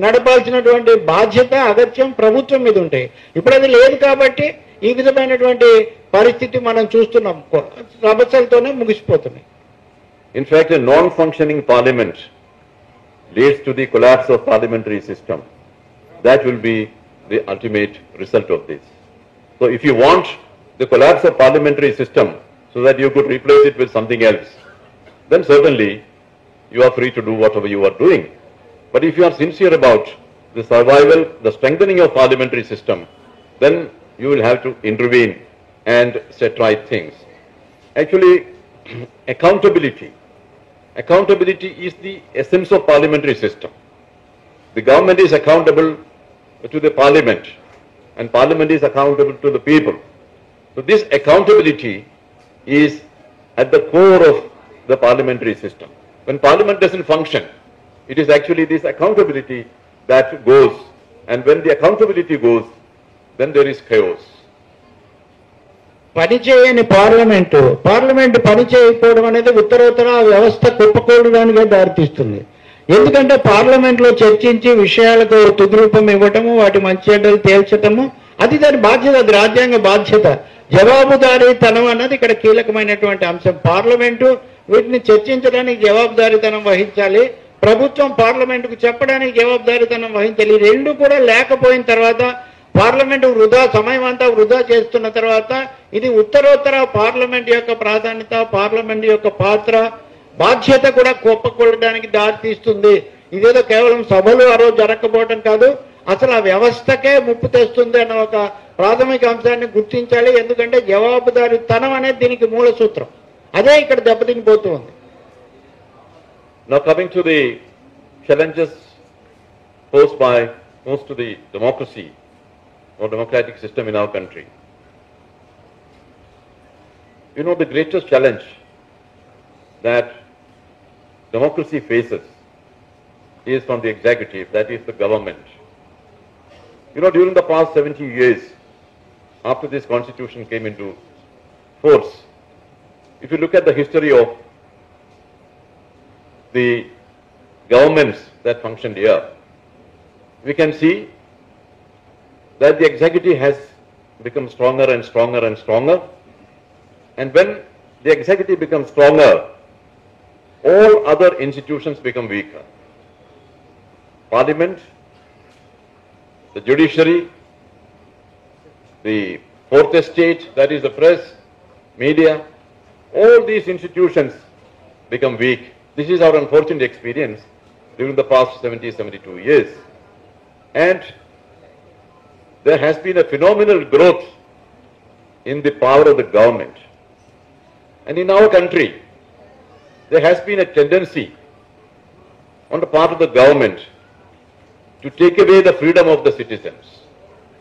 నడపాల్సినటువంటి బాధ్యత, అగత్యం ప్రభుత్వం మీద ఉంటాయి. ఇప్పుడు అది లేదు కాబట్టి ఈ విధమైనటువంటి పరిస్థితి మనం చూస్తున్నాం, సమస్యలతోనే ముగిసిపోతున్నాయి. In fact, a non-functioning parliament leads to the collapse of parliamentary system. That will be the ultimate result of this. So if you want the collapse of parliamentary system so that you could replace it with something else, then certainly you are free to do whatever you are doing. But if you are sincere about the survival, the strengthening of parliamentary system, then you will have to intervene and set right things. Actually, accountability is the essence of parliamentary system. The government is accountable to the parliament and parliament is accountable to the people. So this accountability is at the core of the parliamentary system. When parliament doesn't function, it is actually this accountability that goes, and when the accountability goes, then there is chaos. పనిచేయని parliament పని చేయకపోవడం అనేది ఉత్తరోత్తర వ్యవస్థ కుప్పకూడడానికి దారితీస్తుంది. ఎందుకంటే పార్లమెంట్లో చర్చించి విషయాలకు తుదిరూపం ఇవ్వటము, వాటి మంచి చెడ్డలు తేల్చటము, అది దాని బాధ్యత, అది రాజ్యాంగ బాధ్యత. జవాబుదారీతనం అన్నది ఇక్కడ కీలకమైనటువంటి అంశం. పార్లమెంటు వీటిని చర్చించడానికి జవాబుదారీతనం వహించాలి, ప్రభుత్వం పార్లమెంటుకు చెప్పడానికి జవాబుదారీతనం వహించాలి. ఈ రెండు కూడా లేకపోయిన తర్వాత పార్లమెంటు సమయం అంతా వృధా చేస్తున్న తర్వాత ఇది ఉత్తరోత్తర పార్లమెంట్ యొక్క ప్రాధాన్యత, పార్లమెంట్ యొక్క పాత్ర, బాధ్యత కూడా కుప్పకూడడానికి దారితీస్తుంది. ఇదేదో కేవలం సభలు ఆ రోజు జరగకపోవడం కాదు, అసలు ఆ వ్యవస్థకే ముప్పు తెస్తుంది అన్న ఒక ప్రాథమిక అంశాన్ని గుర్తించాలి. ఎందుకంటే జవాబుదారీతనం అనేది దీనికి మూల సూత్రం, అదే ఇక్కడ దెబ్బతినిపోతూ ఉంది. Now coming to the challenges posed to the democracy or democratic system in our country. You know, the greatest challenge that democracy faces is from the executive, that is the government. You know, during the past 70 years, after this constitution came into force, if you look at the history of the governments that functioned here, we can see that the executive has become stronger and stronger and stronger. And when the executive becomes stronger, all other institutions become weaker. Parliament, the judiciary, the fourth estate, that is the press, media, all these institutions become weak. This is our unfortunate experience during the past 72 years. And there has been a phenomenal growth in the power of the government. And in our country, there has been a tendency on the part of the government to take away the freedom of the citizens.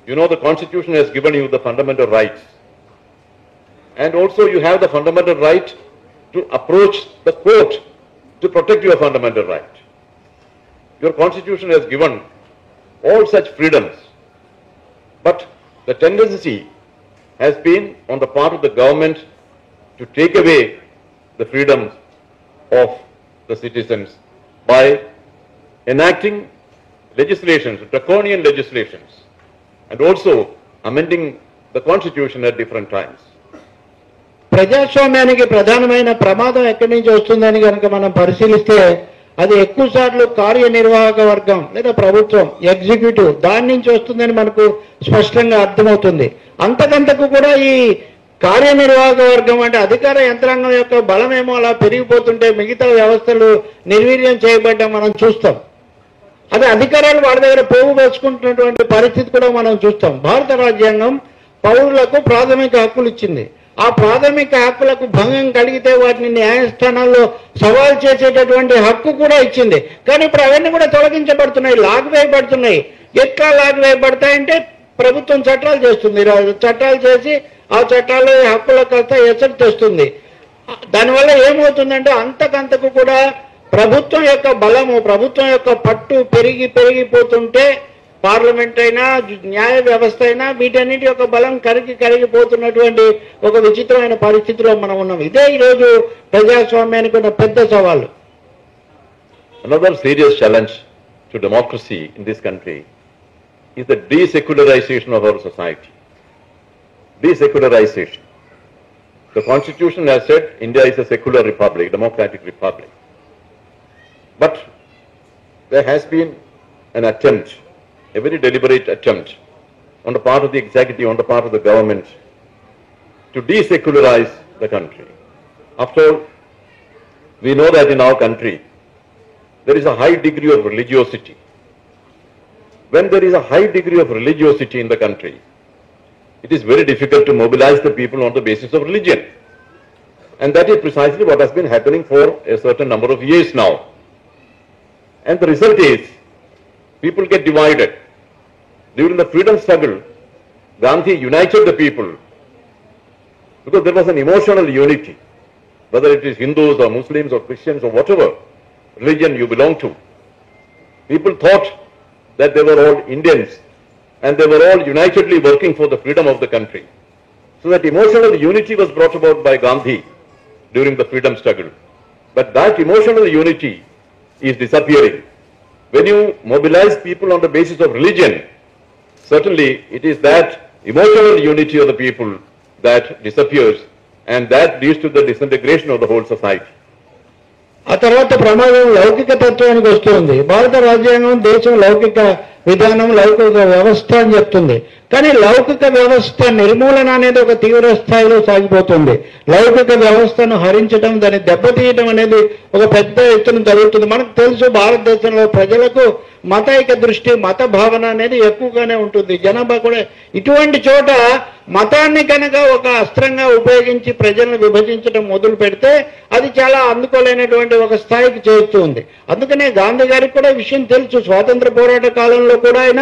You know, the Constitution has given you the fundamental rights. And also you have the fundamental right to approach the court to protect your fundamental right. Your Constitution has given all such freedoms. But the tendency has been on the part of the government to take away the freedoms of the citizens by enacting legislations, draconian legislations, and also amending the Constitution at different times. ప్రజాస్వామ్యానికి ప్రధానమైన ప్రమాదం ఎక్కడి నుంచి వస్తుందని కనుక మనం పరిశీలిస్తే అది ఎక్కువ సార్లు కార్యనిర్వాహక వర్గం లేదా ప్రభుత్వం, ఎగ్జిక్యూటివ్, దాని నుంచి వస్తుందని మనకు స్పష్టంగా అర్థమవుతుంది. అంతకంతకు కూడా ఈ కార్యనిర్వాహక వర్గం అంటే అధికార యంత్రాంగం యొక్క బలమేమో అలా పెరిగిపోతుంటే మిగతా వ్యవస్థలు నిర్వీర్యం చేయబడ్డం మనం చూస్తాం. అదే అధికారాలు వాడి దగ్గర పోగు వేసుకుంటున్నటువంటి పరిస్థితి కూడా మనం చూస్తాం. భారత రాజ్యాంగం పౌరులకు ప్రాథమిక హక్కులు ఇచ్చింది. ఆ ప్రాథమిక హక్కులకు భంగం కలిగితే వాటిని న్యాయస్థానాల్లో సవాల్ చేసేటటువంటి హక్కు కూడా ఇచ్చింది. కానీ ఇప్పుడు అవన్నీ కూడా తొలగించబడుతున్నాయి, లాగివేయబడుతున్నాయి. ఎట్లా లాగివేయబడతాయంటే ప్రభుత్వం చట్టాలు చేస్తుంది, చట్టాలు చేసి ఆ చట్టాల్లో హక్కులకు కాస్త ఎసరు తెస్తుంది. దానివల్ల ఏమవుతుందంటే అంతకంతకు కూడా ప్రభుత్వం యొక్క బలము, ప్రభుత్వం యొక్క పట్టు పెరిగిపోతుంటే పార్లమెంట్ అయినా న్యాయ వ్యవస్థ అయినా వీటన్నిటి యొక్క బలం కరిగిపోతున్నటువంటి ఒక విచిత్రమైన పరిస్థితిలో మనం ఉన్నాం. ఇదే ఈరోజు ప్రజాస్వామ్యానికి ఉన్న పెద్ద సవాలు. another serious challenge to democracy in this country is the desecularization of our society. Desecularization. The Constitution has said India is a secular republic, democratic republic. But there has been an attempt, a very deliberate attempt on the part of the executive, on the part of the government, to desecularize the country. After all, we know that in our country, there is a high degree of religiosity. When there is a high degree of religiosity in the country, it is very difficult to mobilize the people on the basis of religion. And that is precisely what has been happening for a certain number of years now. And the result is, people get divided. During the freedom struggle, Gandhi united the people because there was an emotional unity, whether it is Hindus or Muslims or Christians or whatever religion you belong to. People thought that they were all Indians and they were all unitedly working for the freedom of the country. So that emotional unity was brought about by Gandhi during the freedom struggle. But that emotional unity is disappearing. When you mobilize people on the basis of religion, certainly it is that emotional unity of the people that disappears, and that leads to the disintegration of the whole society. ఆ తర్వాత ప్రమాదం లౌకిక తత్వానికి వస్తుంది. భారత రాజ్యాంగం దేశం లౌకిక విధానం, లౌకిక వ్యవస్థ అని చెప్తుంది. కానీ లౌకిక వ్యవస్థ నిర్మూలన అనేది ఒక తీవ్ర స్థాయిలో సాగిపోతుంది. లౌకిక వ్యవస్థను హరించడం, దాన్ని దెబ్బతీయడం అనేది ఒక పెద్ద ఎత్తున జరుగుతుంది. మనకు తెలుసు, భారతదేశంలో ప్రజలకు మతైక దృష్టి, మత భావన అనేది ఎక్కువగానే ఉంటుంది. జనాభా కూడా ఇటువంటి చోట మతాన్ని కనుక ఒక అస్త్రంగా ఉపయోగించి ప్రజలను విభజించడం మొదలు పెడితే అది చాలా అందుకోలేనటువంటి ఒక స్థాయికి చేరుతుంది. అందుకనే గాంధీ గారికి కూడా విషయం తెలుసు. స్వాతంత్ర పోరాట కాలంలో కూడా ఆయన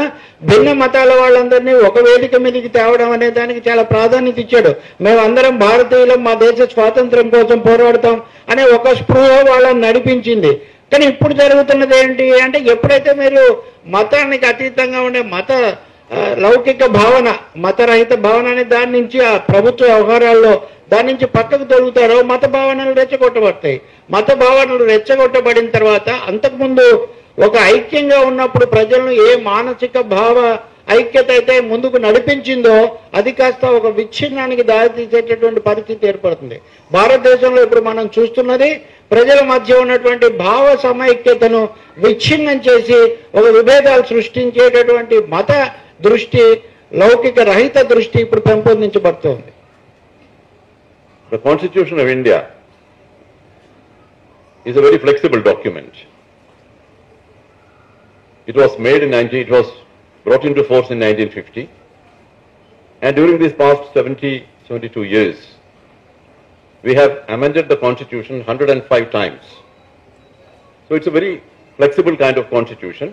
భిన్న మతాల వాళ్ళందరినీ ఒక వేదిక మీదకి తేవడం అనే దానికి చాలా ప్రాధాన్యత ఇచ్చాడు. మేమందరం భారతీయులం, మా దేశ స్వాతంత్రం కోసం పోరాడతాం అనే ఒక స్పృహ వాళ్ళని నడిపించింది. కానీ ఇప్పుడు జరుగుతున్నది ఏంటి అంటే, ఎప్పుడైతే మీరు మతానికి అతీతంగా ఉండే మత లౌకిక భావన, మతరహిత భావన అనే దాని నుంచి ఆ ప్రభుత్వ వ్యవహారాల్లో దాని నుంచి పక్కకు తొలుగుతారో మత భావనలు రెచ్చగొట్టబడతాయి. మత భావనలు రెచ్చగొట్టబడిన తర్వాత అంతకుముందు ఒక ఐక్యంగా ఉన్నప్పుడు ప్రజలను ఏ మానసిక భావ ఐక్యత అయితే ముందుకు నడిపించిందో అది కాస్త ఒక విచ్ఛిన్నానికి దారితీసేటటువంటి పరిస్థితి ఏర్పడుతుంది. భారతదేశంలో ఇప్పుడు మనం చూస్తున్నది ప్రజల మధ్య ఉన్నటువంటి భావ సమైక్యతను విచ్ఛిన్నం చేసి ఒక విభేదాలు సృష్టించేటటువంటి మత దృష్టి, లౌకిక రహిత దృష్టి ఇప్పుడు పెంపొందించబడుతోంది. The Constitution of India is a very flexible document. It was brought into force in 1950, and during these past 72 years, we have amended the Constitution 105 times. So it's a very flexible kind of Constitution,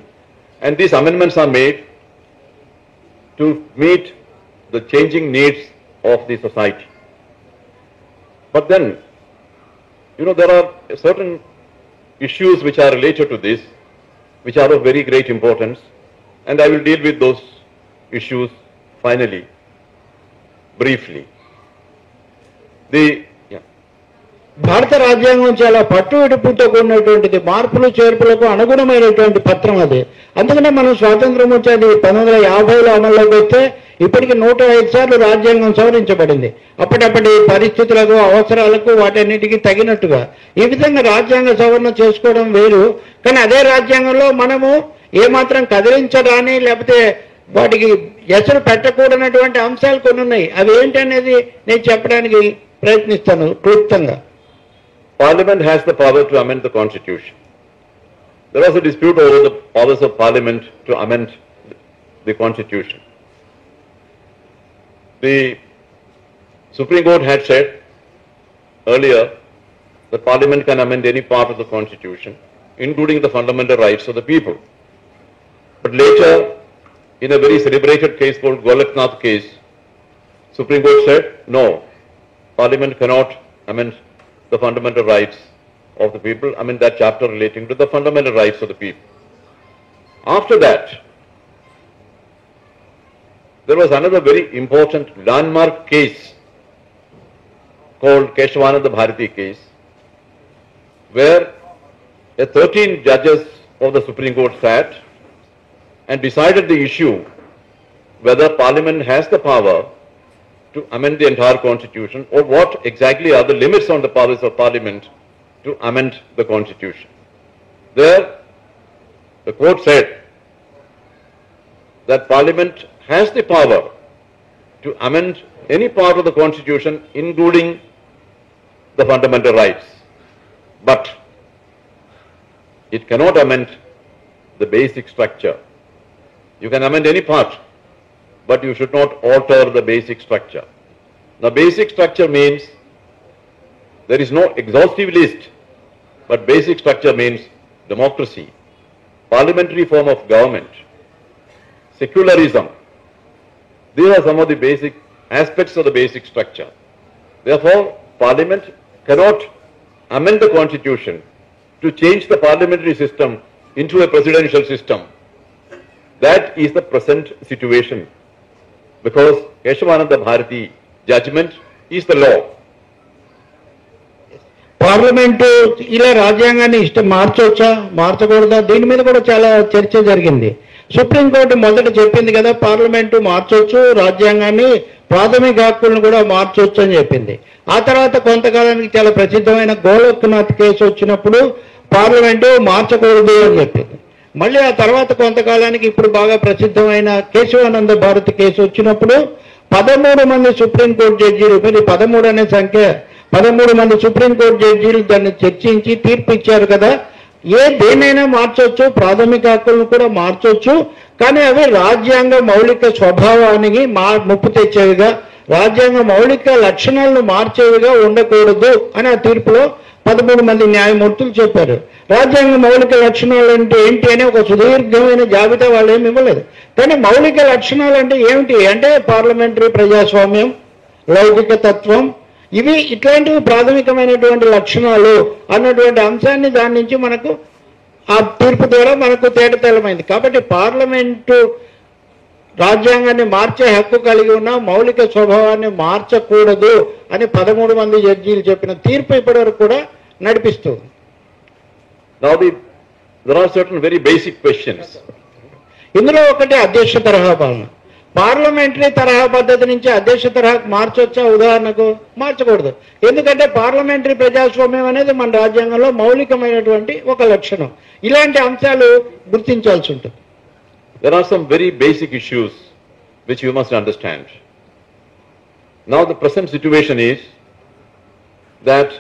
and these amendments are made to meet the changing needs of the society. But then, there are certain issues which are related to this, which are of very great importance, and I will deal with those issues finally, briefly. భారత రాజ్యాంగం చాలా పట్టు విడుపుతో కూడినటువంటిది, మార్పులు చేర్పులకు అనుగుణమైనటువంటి పత్రం అది. అందుకనే మనం స్వాతంత్రం వచ్చేది 1950లో అమల్లోకి వస్తే ఇప్పటికి 105 సార్లు రాజ్యాంగం సవరించబడింది. అప్పటి పరిస్థితులకు, అవసరాలకు, వాటన్నిటికీ తగినట్టుగా. ఈ విధంగా రాజ్యాంగ సవరణ చేసుకోవడం వేరు. కానీ అదే రాజ్యాంగంలో మనము ఏమాత్రం కదిలించడాని, లేకపోతే వాటికి ఎసరు పెట్టకూడనటువంటి అంశాలు కొన్ని ఉన్నాయి. అవి ఏంటనేది నేను చెప్పడానికి ప్రయత్నిస్తాను క్లుప్తంగా. Parliament has the power to amend the Constitution. There was a dispute over the powers of Parliament to amend the Constitution. The Supreme Court had said earlier that Parliament can amend any part of the Constitution, including the fundamental rights of the people. But later, in a very celebrated case called Golaknath case, Supreme Court said, no, Parliament cannot amend the fundamental rights of the people, that chapter relating to the fundamental rights of the people. After that, there was another very important landmark case called Keshavananda Bharati case, where 13 judges of the Supreme Court sat and decided the issue whether Parliament has the power to amend the entire Constitution, or what exactly are the limits on the powers of Parliament to amend the Constitution. There, the court said that Parliament has the power to amend any part of the Constitution, including the fundamental rights, but it cannot amend the basic structure. You can amend any part, but you should not alter the basic structure. Now, basic structure means there is no exhaustive list, but basic structure means democracy, parliamentary form of government, secularism. These are some of the basic aspects of the basic structure. Therefore, Parliament cannot amend the Constitution to change the parliamentary system into a presidential system. That is the present situation, because Keshavananda Bharati judgment is the law. Parliament ఇలా రాజ్యాంగాన్ని మార్చొచ్చా మార్చకూడదా దీని మీద కూడా చాలా చర్చ జరిగింది. Supreme court మొదట చెప్పింది కదా పార్లమెంటు మార్చొచ్చు, రాజ్యాంగాన్ని ప్రాథమిక హక్కులను కూడా మార్చొచ్చు అని చెప్పింది. ఆ తర్వాత కొంతకాలానికి చాలా ప్రసిద్ధమైన గోలోక్నాథ్ కేసు వచ్చినప్పుడు పార్లమెంటు మార్చకూడదు అని చెప్పింది. మళ్ళీ ఆ తర్వాత కొంతకాలానికి ఇప్పుడు బాగా ప్రసిద్ధమైన కేశవానంద భారతి కేసు వచ్చినప్పుడు 13 మంది సుప్రీంకోర్టు జడ్జీలు, మరి 13 అనే సంఖ్య 13 మంది సుప్రీంకోర్టు జడ్జీలు దాన్ని చర్చించి తీర్పు ఇచ్చారు కదా, దేన్నైనా మార్చొచ్చు, ప్రాథమిక హక్కులను కూడా మార్చొచ్చు, కానీ అవి రాజ్యాంగ మౌలిక స్వభావానికి ముప్పు తెచ్చేవిగా, రాజ్యాంగ మౌలిక లక్షణాలను మార్చేవిగా ఉండకూడదు అని ఆ తీర్పులో 13 మంది న్యాయమూర్తులు చెప్పారు. రాజ్యాంగ మౌలిక లక్షణాలు అంటే ఏంటి అని ఒక సుదీర్ఘమైన జాబితా వాళ్ళు ఏమి ఇవ్వలేదు. కానీ మౌలిక లక్షణాలు అంటే ఏమిటి అంటే పార్లమెంటరీ ప్రజాస్వామ్యం, లౌకిక తత్వం, ఇవి ఇట్లాంటివి ప్రాథమికమైనటువంటి లక్షణాలు అన్నటువంటి అంశాన్ని దాని నుంచి మనకు ఆ తీర్పు ద్వారా మనకు తేటతెల్లమైంది. కాబట్టి పార్లమెంటు రాజ్యాంగాన్ని మార్చే హక్కు కలిగి ఉన్న మౌలిక స్వభావాన్ని మార్చకూడదు అని 13 మంది జడ్జీలు చెప్పిన తీర్పు ఇప్పటివరకు కూడా నడిపిస్తుంది. Now there are certain very basic questions. ఇందులో ఒకటి అధ్యక్ష తరహా పాలన. పార్లమెంటరీ తరహా పద్ధతి నుంచి అధ్యక్ష తరహాకు మార్చొచ్చా? ఉదాహరణకు మార్చకూడదు. ఎందుకంటే పార్లమెంటరీ ప్రజాస్వామ్యం అనేది మన రాజ్యాంగంలో మౌలికమైనటువంటి ఒక లక్షణం. ఇలాంటి అంశాలు గుర్తించాల్సి ఉంటుంది. There are some very basic issues which you must understand. Now the present situation is that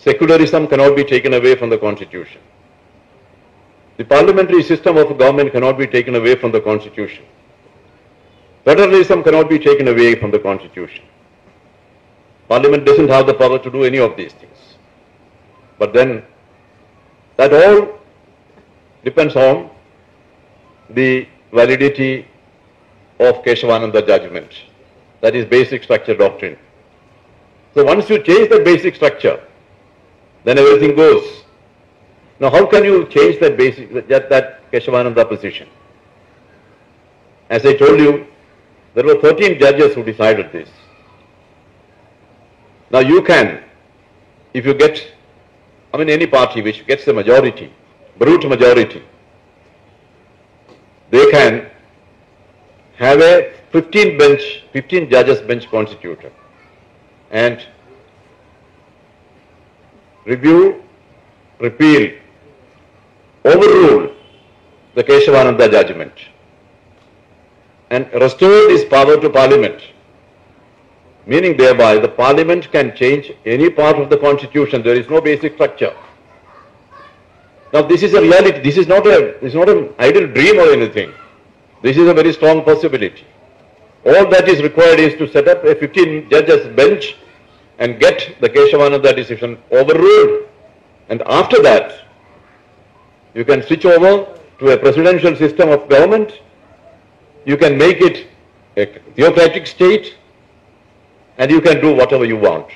secularism cannot be taken away from the Constitution. The parliamentary system of government cannot be taken away from the Constitution. Federalism cannot be taken away from the Constitution. Parliament doesn't have the power to do any of these things. But then, that all depends on the validity of Keshavananda judgment. That is basic structure doctrine. So once you change the basic structure, then everything goes. Now how can you change that basic, that Keshavananda position? As I told you, there were 13 judges who decided this. Now you can, if you get, any party which gets the majority, brute majority, they can have a 15 judges bench constituted and review, repeal, overrule the Keshavananda judgment and restore this power to Parliament, meaning thereby the Parliament can change any part of the Constitution. There is no basic structure. Now this is a reality. This is not an idle dream or anything. This is a very strong possibility. All that is required is to set up a 15 judges bench and get the Keshavananda decision overruled. And after that, you can switch over to a presidential system of government. You can make it a theocratic state and you can do whatever you want.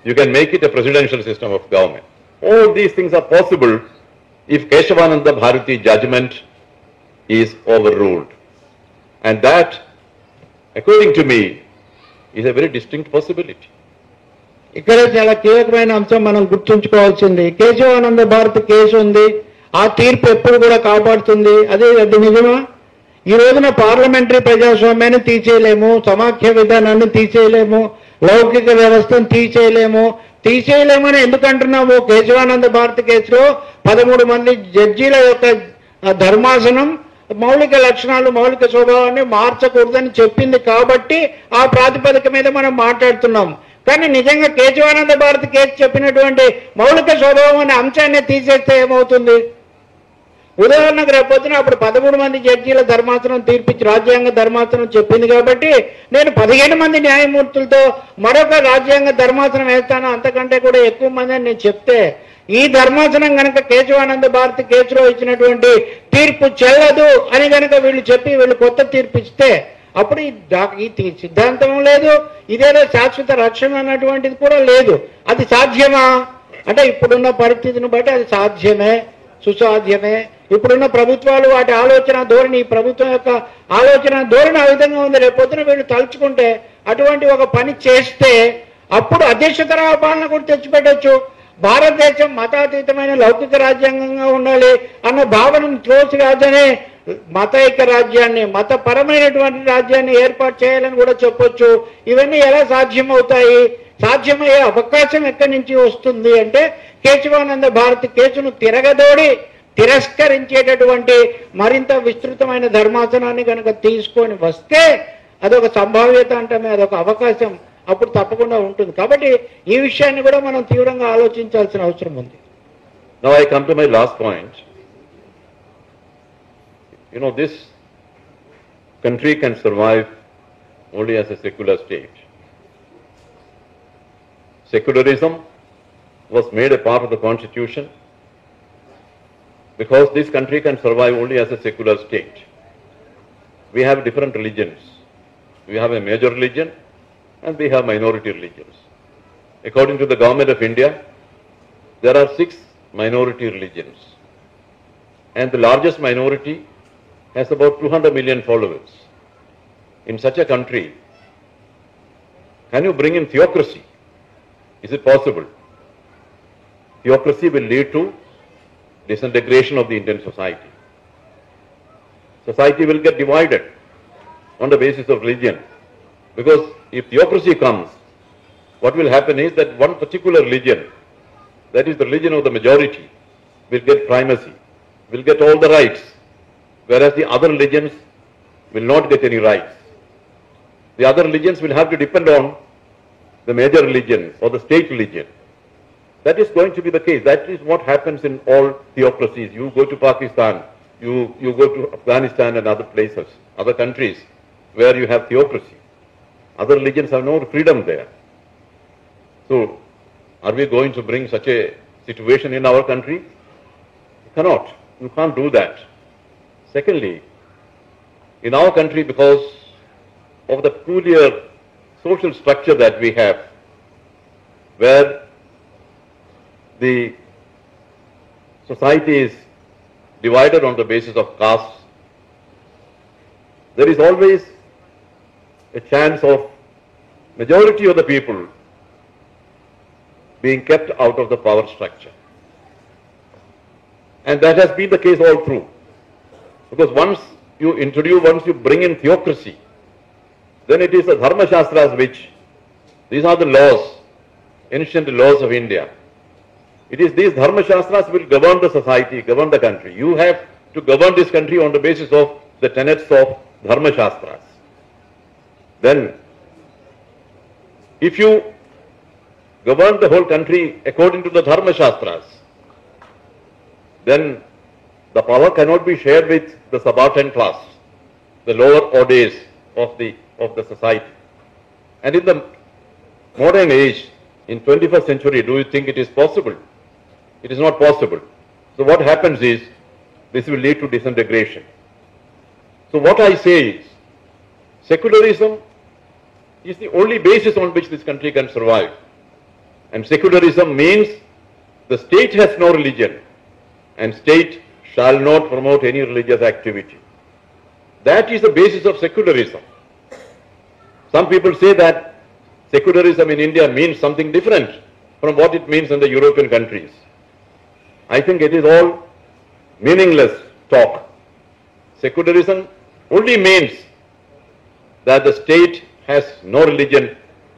You can make it a presidential system of government. All these things are possible if Keshavananda Bharati judgment is overruled. And that, according to me, is a very distinct possibility. ఇక్కడ చాలా కీలకమైన అంశం మనం గుర్తుంచుకోవాల్సింది. Kesavananda Bharat case ఉంది, ఆ తీర్పు ఎప్పుడు కూడా కాపాడుతుంది. అది నిజమా? ఈ రోజున పార్లమెంటరీ ప్రజాస్వామ్యాన్ని తీసేయలేము, సమాఖ్య విధానాన్ని తీసేయలేము, లౌకిక వ్యవస్థను తీసేయలేమని ఎందుకంటున్నాము? కేశవానంద భారత్ కేసులో 13 మంది జడ్జీల యొక్క ధర్మాసనం మౌలిక లక్షణాలు, మౌలిక స్వభావాన్ని మార్చకూడదని చెప్పింది కాబట్టి ఆ ప్రాతిపదిక మీద మనం మాట్లాడుతున్నాం. కానీ నిజంగా కేశవానంద భారత్ కేసు చెప్పినటువంటి మౌలిక స్వభావం అనే అంశాన్ని తీసేస్తే ఏమవుతుంది? ఉదాహరణకు రేపొద్దున అప్పుడు 13 మంది జడ్జీల ధర్మాసనం తీర్పిచ్చి రాజ్యాంగ ధర్మాసనం చెప్పింది కాబట్టి నేను 15 మంది న్యాయమూర్తులతో మరొక రాజ్యాంగ ధర్మాసనం వేస్తాను, అంతకంటే కూడా ఎక్కువ మంది అని నేను చెప్తే, ఈ ధర్మాసనం కనుక కేశవానంద భారత్ కేసులో ఇచ్చినటువంటి తీర్పు చెల్లదు అని కనుక వీళ్ళు చెప్పి వీళ్ళు కొత్త తీర్పు ఇస్తే అప్పుడు ఈ సిద్ధాంతం లేదు, ఇదేదో శాశ్వత రక్షణ అన్నటువంటిది కూడా లేదు. అది సాధ్యమా అంటే ఇప్పుడున్న పరిస్థితిని బట్టి అది సాధ్యమే, సుసాధ్యమే. ఇప్పుడున్న ప్రభుత్వాలు వాటి ఆలోచన ధోరణి, ఈ ప్రభుత్వం యొక్క ఆలోచన ధోరణి ఆ విధంగా ఉంది. రేపొద్దున వీళ్ళు తలుచుకుంటే అటువంటి ఒక పని చేస్తే అప్పుడు అధ్యక్షతర పాలన కూడా తెచ్చిపెట్టచ్చు. భారతదేశం మతాతీతమైన లౌకిక రాజ్యాంగంగా ఉండాలి అన్న భావనను త్రోసి రాజనే మతైక రాజ్యాన్ని, మతపరమైనటువంటి రాజ్యాన్ని ఏర్పాటు చేయాలని కూడా చెప్పొచ్చు. ఇవన్నీ ఎలా సాధ్యమవుతాయి? సాధ్యమయ్యే అవకాశం ఎక్కడి నుంచి వస్తుంది అంటే కేశవానంద భారత్ కేసును తిరగదోడి తిరస్కరించేటటువంటి మరింత విస్తృతమైన ధర్మాసనాన్ని కనుక తీసుకొని వస్తే అదొక సంభావ్యత అంటమే, అదొక అవకాశం అప్పుడు తప్పకుండా ఉంటుంది. కాబట్టి ఈ విషయాన్ని కూడా మనం తీవ్రంగా ఆలోచించాల్సిన అవసరం ఉంది. Now I come to my last point. You know, this country can survive only as a secular state. Secularism was made a part of the constitution because this country can survive only as a secular state. We have different religions. We have a major religion and we have minority religions. According to the government of India, there are 6 minority religions, and the largest minority has about 200 million followers. In such a country, can you bring in theocracy? Is it possible? Theocracy will lead to disintegration of the Indian society. Society will get divided on the basis of religion, because if theocracy comes, what will happen is that one particular religion, that is the religion of the majority, will get primacy, will get all the rights, whereas the other religions will not get any rights. The other religions will have to depend on the major religion or the state religion. That is going to be the case. That is what happens in all theocracies. You go to Pakistan, you go to Afghanistan and other places, other countries where you have theocracy. Other religions have no freedom there. So, are we going to bring such a situation in our country? You cannot. You can't do that. Secondly, in our country, because of the peculiar social structure that we have, where the society is divided on the basis of caste, there is always a chance of majority of the people being kept out of the power structure. And that has been the case all through. Because once you bring in theocracy, then it is the Dharma Shastras which, these are the laws, ancient laws of India. It is these Dharma Shastras will govern the society, govern the country. You have to govern this country on the basis of the tenets of Dharma Shastras. Then, if you govern the whole country according to the Dharma Shastras, then the power cannot be shared with the subaltern class, the lower orders of the society. And in the modern age, in 21st century, do you think it is possible? It is not possible. So what happens is, this will lead to disintegration. So what I say is, secularism is the only basis on which this country can survive. And secularism means the state has no religion, and state shall not promote any religious activity. That is the basis of secularism. Some people say that secularism in India means something different from what it means in the European countries. I think it is all meaningless talk. Secularism only means that the state has no religion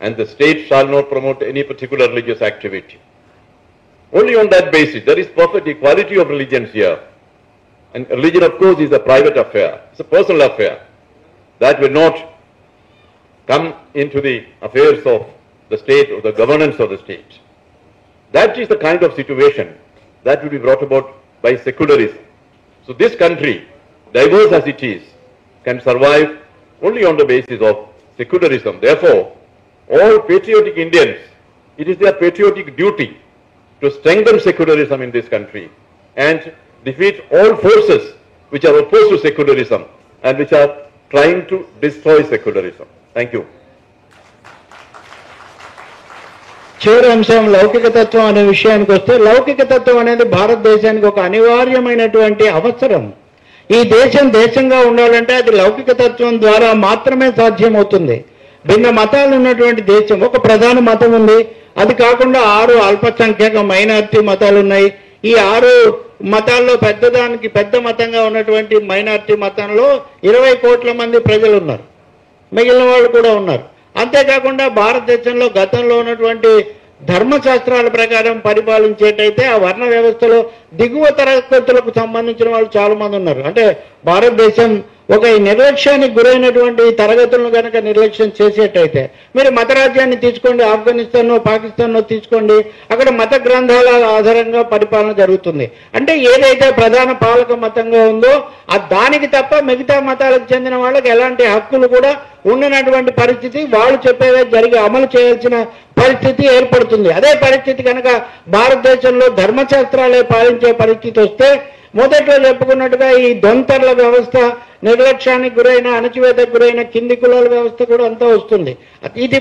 and the state shall not promote any particular religious activity. Only on that basis. There is perfect equality of religions here. And religion, of course, is a private affair. It's a personal affair. That will not come into the affairs of the state or the governance of the state. That is the kind of situation that will be brought about by secularism. So this country, diverse as it is, can survive only on the basis of secularism. Therefore, all patriotic Indians, it is their patriotic duty to strengthen secularism in this country and defeat all forces which are opposed to secularism and which are trying to destroy secularism. Thank you. చివరి అంశం లౌకిక తత్వం అనే విషయానికి వస్తే, లౌకిక తత్వం అనేది భారతదేశానికి ఒక అనివార్యమైనటువంటి అవసరం. ఈ దేశంగా ఉండాలంటే అది లౌకిక తత్వం ద్వారా మాత్రమే సాధ్యమవుతుంది. భిన్న మతాలు ఉన్నటువంటి దేశం, ఒక ప్రధాన మతం ఉంది, అది కాకుండా 6 అల్పసంఖ్యాక మైనారిటీ మతాలు ఉన్నాయి. ఈ 6 మతాల్లో పెద్ద మతంగా ఉన్నటువంటి మైనారిటీ మతంలో 20 కోట్ల మంది ప్రజలు ఉన్నారు, మిగిలిన వాళ్ళు కూడా ఉన్నారు. అంతేకాకుండా భారతదేశంలో గతంలో ఉన్నటువంటి ధర్మశాస్త్రాల ప్రకారం పరిపాలించేటైతే ఆ వర్ణ వ్యవస్థలో దిగువ తరగతులకు సంబంధించిన వాళ్ళు చాలా మంది ఉన్నారు. అంటే భారతదేశం ఒక నిర్లక్ష్యానికి గురైనటువంటి తరగతులను కనుక నిర్లక్ష్యం చేసేటైతే, మీరు మత రాజ్యాన్ని తీసుకోండి, ఆఫ్ఘనిస్తాన్లో పాకిస్తాన్లో తీసుకోండి, అక్కడ మత గ్రంథాల ఆధారంగా పరిపాలన జరుగుతుంది. అంటే ఏదైతే ప్రధాన పాలక మతంగా ఉందో దానికి తప్ప మిగతా మతాలకు చెందిన వాళ్ళకి ఎలాంటి హక్కులు కూడా ఉండనటువంటి పరిస్థితి, వాళ్ళు చెప్పేవే జరిగి అమలు చేయాల్సిన పరిస్థితి ఏర్పడుతుంది. అదే పరిస్థితి కనుక భారతదేశంలో ధర్మశాస్త్రాలే పాలించే పరిస్థితి వస్తే, మొదట్లో చెప్పుకున్నట్టుగా ఈ దొంతర్ల వ్యవస్థ, నిర్లక్ష్యానికి గురైన, అణచివేతకు గురైన కింది కులాల వ్యవస్థ కూడా అంతా వస్తుంది. ఇది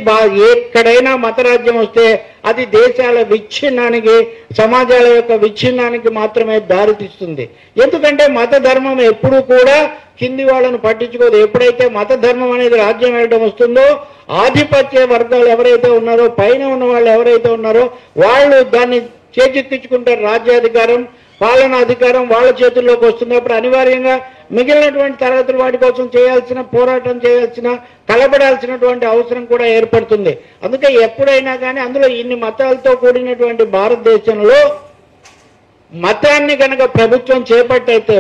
ఎక్కడైనా మతరాజ్యం వస్తే అది దేశాల విచ్ఛిన్నానికి, సమాజాల యొక్క విచ్ఛిన్నానికి మాత్రమే దారితీస్తుంది. ఎందుకంటే మత ధర్మం ఎప్పుడూ కూడా కింది వాళ్ళను పట్టించుకోదు. ఎప్పుడైతే మత ధర్మం అనేది రాజ్యం వెళ్ళడం వస్తుందో, ఆధిపత్య వర్గాలు ఎవరైతే ఉన్నారో, పైన ఉన్న వాళ్ళు ఎవరైతే ఉన్నారో వాళ్ళు దాన్ని చేజిక్కించుకుంటారు. రాజ్యాధికారం, పాలనా అధికారం వాళ్ళ చేతుల్లోకి వస్తున్నప్పుడు అనివార్యంగా మిగిలినటువంటి తరగతులు వాటి కోసం చేయాల్సిన, పోరాటం చేయాల్సిన, కలబడాల్సినటువంటి అవసరం కూడా ఏర్పడుతుంది. అందుకే ఎప్పుడైనా కానీ అందులో ఇన్ని మతాలతో కూడినటువంటి భారతదేశంలో మతాన్ని కనుక ప్రభుత్వం చేపట్టయితే,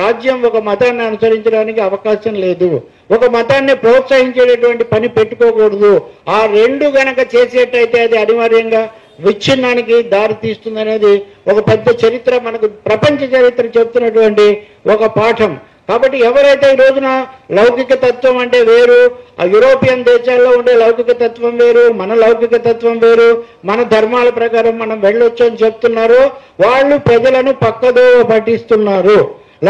రాజ్యం ఒక మతాన్ని అనుసరించడానికి అవకాశం లేదు, ఒక మతాన్ని ప్రోత్సహించేటటువంటి పని పెట్టుకోకూడదు. ఆ 2 గనక చేసేటైతే అది అనివార్యంగా విచ్ఛిన్నానికి దారి తీస్తుందనేది ఒక పెద్ద చరిత్ర, మనకు ప్రపంచ చరిత్ర చెప్తున్నటువంటి ఒక పాఠం. కాబట్టి ఎవరైతే ఈ రోజున లౌకిక తత్వం అంటే వేరు, ఆ యూరోపియన్ దేశాల్లో ఉండే లౌకిక తత్వం వేరు, మన లౌకిక తత్వం వేరు, మన ధర్మాల ప్రకారం మనం వెళ్ళొచ్చు అని చెప్తున్నారో వాళ్ళు ప్రజలను పక్కదో పట్టిస్తున్నారు.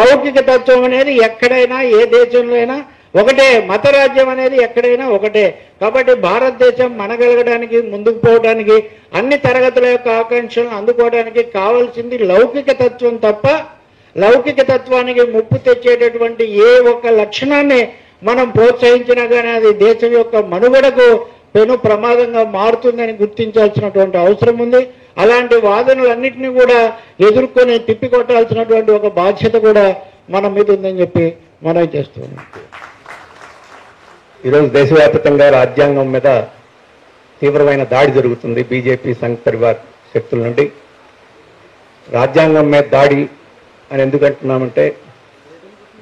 లౌకిక తత్వం అనేది ఎక్కడైనా, ఏ దేశంలో అయినా ఒకటే, మతరాజ్యం అనేది ఎక్కడైనా ఒకటే. కాబట్టి భారతదేశం మనగలగడానికి, ముందుకు పోవడానికి, అన్ని తరగతుల యొక్క ఆకాంక్షలను అందుకోవడానికి కావాల్సింది లౌకిక తత్వం తప్ప, లౌకిక తత్వానికి ముప్పు తెచ్చేటటువంటి ఏ ఒక్క లక్షణాన్ని మనం ప్రోత్సహించినా కానీ అది దేశం యొక్క మనుగడకు పెను ప్రమాదంగా మారుతుందని గుర్తించాల్సినటువంటి అవసరం ఉంది. అలాంటి వాదనలన్నింటినీ కూడా ఎదుర్కొని తిప్పికొట్టాల్సినటువంటి ఒక బాధ్యత కూడా మన మీద ఉందని చెప్పి మనవి చేస్తున్నాం. ఈరోజు దేశవ్యాప్తంగా రాజ్యాంగం మీద తీవ్రమైన దాడి జరుగుతుంది బీజేపీ సంఘ్ పరివార్ శక్తుల నుండి. రాజ్యాంగం మీద దాడి అని ఎందుకంటున్నామంటే,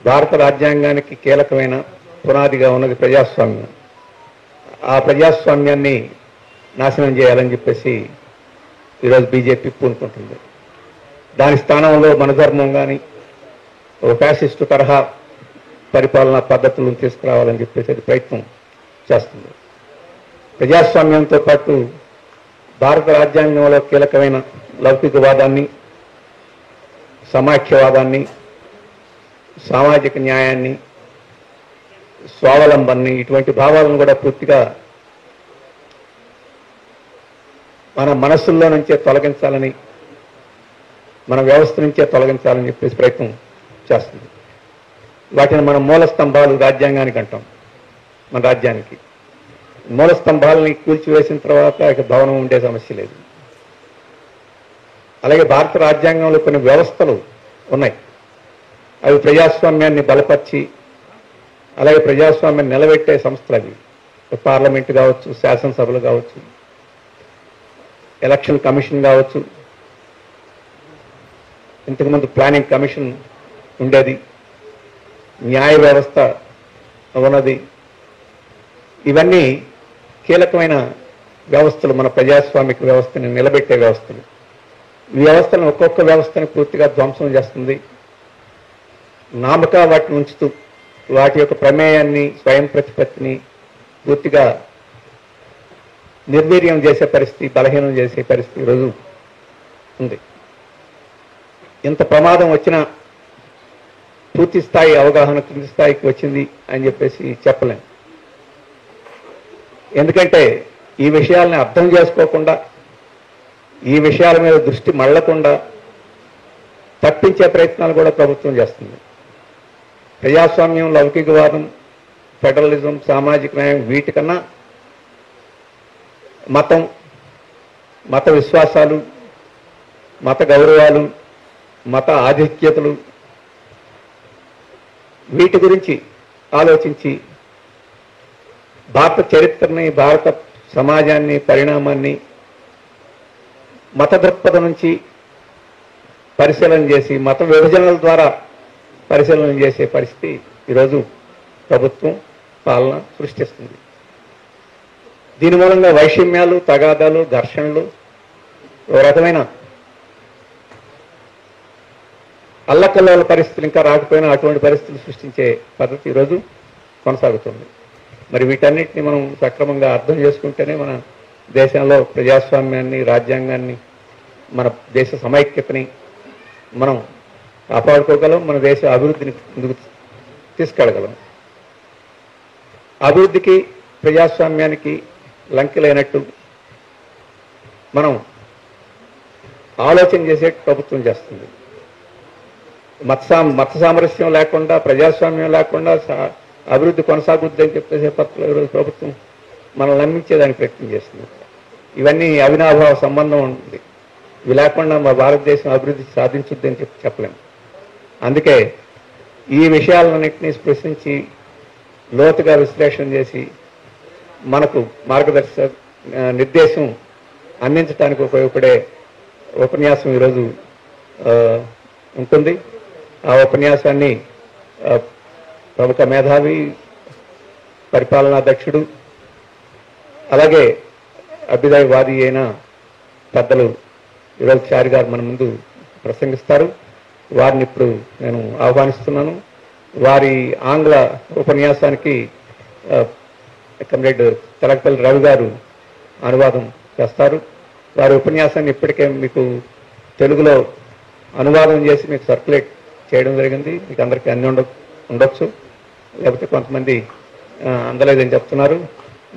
భారత రాజ్యాంగానికి కీలకమైన పునాదిగా ఉన్నది ప్రజాస్వామ్యం. ఆ ప్రజాస్వామ్యాన్ని నాశనం చేయాలని చెప్పేసి ఈరోజు బీజేపీ పూనుకుంటుంది. దాని స్థానంలో మన ధర్మం కానీ ఒక ఫ్యాసిస్టు తరహా పరిపాలనా పద్ధతులను తీసుకురావాలని చెప్పేసి అది ప్రయత్నం చేస్తుంది. ప్రజాస్వామ్యంతో పాటు భారత రాజ్యాంగంలో కీలకమైన లౌకికవాదాన్ని, సమాఖ్యవాదాన్ని, సామాజిక న్యాయాన్ని, స్వావలంబన్ని, ఇటువంటి భావాలను కూడా పూర్తిగా మన మనస్సుల్లో నుంచే తొలగించాలని, మన వ్యవస్థ నుంచే తొలగించాలని చెప్పేసి ప్రయత్నం చేస్తుంది. వాటిని మనం మూల స్తంభాలు రాజ్యాంగానికి అంటాం, మన రాజ్యానికి. మూల స్తంభాలని కూల్చివేసిన తర్వాత ఇక భవనం ఉండే సమస్య లేదు. అలాగే భారత రాజ్యాంగంలో కొన్ని వ్యవస్థలు ఉన్నాయి. అవి ప్రజాస్వామ్యాన్ని బలపరిచి అలాగే ప్రజాస్వామ్యాన్ని నిలబెట్టే సంస్థలు అవి. పార్లమెంట్ కావచ్చు, శాసనసభలు కావచ్చు, ఎలక్షన్ కమిషన్ కావచ్చు, ఇంతకుముందు ప్లానింగ్ కమిషన్ ఉండేది, న్యాయ వ్యవస్థ ఉన్నది. ఇవన్నీ కీలకమైన వ్యవస్థలు, మన ప్రజాస్వామిక వ్యవస్థని నిలబెట్టే వ్యవస్థలు. ఈ వ్యవస్థను ఒక్కొక్క వ్యవస్థను పూర్తిగా ధ్వంసం చేస్తుంది. నామక వాటిని ఉంచుతూ వాటి యొక్క ప్రమేయాన్ని, స్వయం ప్రతిపత్తిని పూర్తిగా నిర్వీర్యం చేసే పరిస్థితి, బలహీనం చేసే పరిస్థితి ఈరోజు ఉంది. ఇంత ప్రమాదం వచ్చినా పూర్తి స్థాయి అవగాహన కింది స్థాయికి వచ్చింది అని చెప్పేసి చెప్పలేం. ఎందుకంటే ఈ విషయాలని అర్థం చేసుకోకుండా, ఈ విషయాల మీద దృష్టి మళ్ళకుండా తప్పించే ప్రయత్నాలు కూడా ప్రభుత్వం చేస్తుంది. ప్రజాస్వామ్యం, లౌకికవాదం, ఫెడరలిజం, సామాజిక న్యాయం వీటికన్నా మతం, మత విశ్వాసాలు, మత గౌరవాలు, మత ఆధిక్యతలు వీటి గురించి ఆలోచించి భారత చరిత్రని, భారత సమాజాన్ని, పరిణామాన్ని మత దృక్పథం నుంచి పరిశీలన చేసి మత విభజనల ద్వారా పరిశీలన చేసే పరిస్థితి ఈరోజు ప్రభుత్వం పాలన సృష్టిస్తుంది. దీని మూలంగా వైషమ్యాలు, తగాదాలు, ఘర్షణలు, ఓ రకమైన అల్లకల్లోల పరిస్థితులు ఇంకా రాకపోయినా అటువంటి పరిస్థితులు సృష్టించే పద్ధతి ఈరోజు కొనసాగుతుంది. మరి వీటన్నిటిని మనం సక్రమంగా అర్థం చేసుకుంటేనే మన దేశంలో ప్రజాస్వామ్యాన్ని, రాజ్యాంగాన్ని, మన దేశ సమైక్యతని మనం కాపాడుకోగలం, మన దేశ అభివృద్ధిని ముందుకు తీసుకెళ్ళగలం. అభివృద్ధికి, ప్రజాస్వామ్యానికి లంకెలైనట్టు మనం ఆలోచన చేసే ప్రభుత్వం చేస్తుంది. మత సామరస్యం లేకుండా, ప్రజాస్వామ్యం లేకుండా అభివృద్ధి కొనసాగుద్ది అని చెప్పేసే పత్రంలో ఈరోజు ప్రభుత్వం మనల్ని నమ్మించేదానికి ప్రయత్నం చేస్తుంది. ఇవన్నీ అవినాభావ సంబంధం ఉంది. ఇవి లేకుండా మా భారతదేశం అభివృద్ధి సాధించుద్ది అని చెప్పలేము. అందుకే ఈ విషయాలన్నింటినీ స్పృశించి లోతుగా విశ్లేషణ చేసి మనకు మార్గదర్శక నిర్దేశం అందించడానికి ఉపయోగపడే ఉపన్యాసం ఈరోజు ఉంటుంది. ఆ ఉపన్యాసాన్ని ప్రముఖ మేధావి, పరిపాలనాధ్యక్షుడు, అలాగే అభ్యుదయవాది అయిన పెద్దలు ఈరోజు చారి గారు మన ముందు ప్రసంగిస్తారు. వారిని ఇప్పుడు నేను ఆహ్వానిస్తున్నాను. వారి ఆంగ్ల ఉపన్యాసానికి కమ్రేడ్ తెలకపల్లి రవి గారు అనువాదం చేస్తారు. వారి ఉపన్యాసాన్ని ఇప్పటికే మీకు తెలుగులో అనువాదం చేసి మీకు సర్క్యులేట్ చేయడం జరిగింది. మీకు అందరికీ అన్ని ఉండొచ్చు, లేకపోతే కొంతమంది అందలేదని చెప్తున్నారు.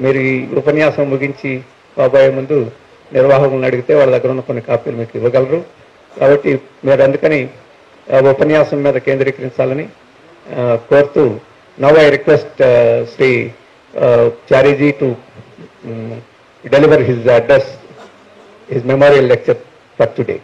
మీరు ఈ ఉపన్యాసం ముగించి బాబాయే ముందు నిర్వాహకులను అడిగితే వాళ్ళ దగ్గర ఉన్న కొన్ని కాపీలు మీకు ఇవ్వగలరు. కాబట్టి మీరు అందుకని ఉపన్యాసం మీద కేంద్రీకరించాలని కోరుతూ, now I request Shri Chariji to deliver his address, his memorial lecture for today.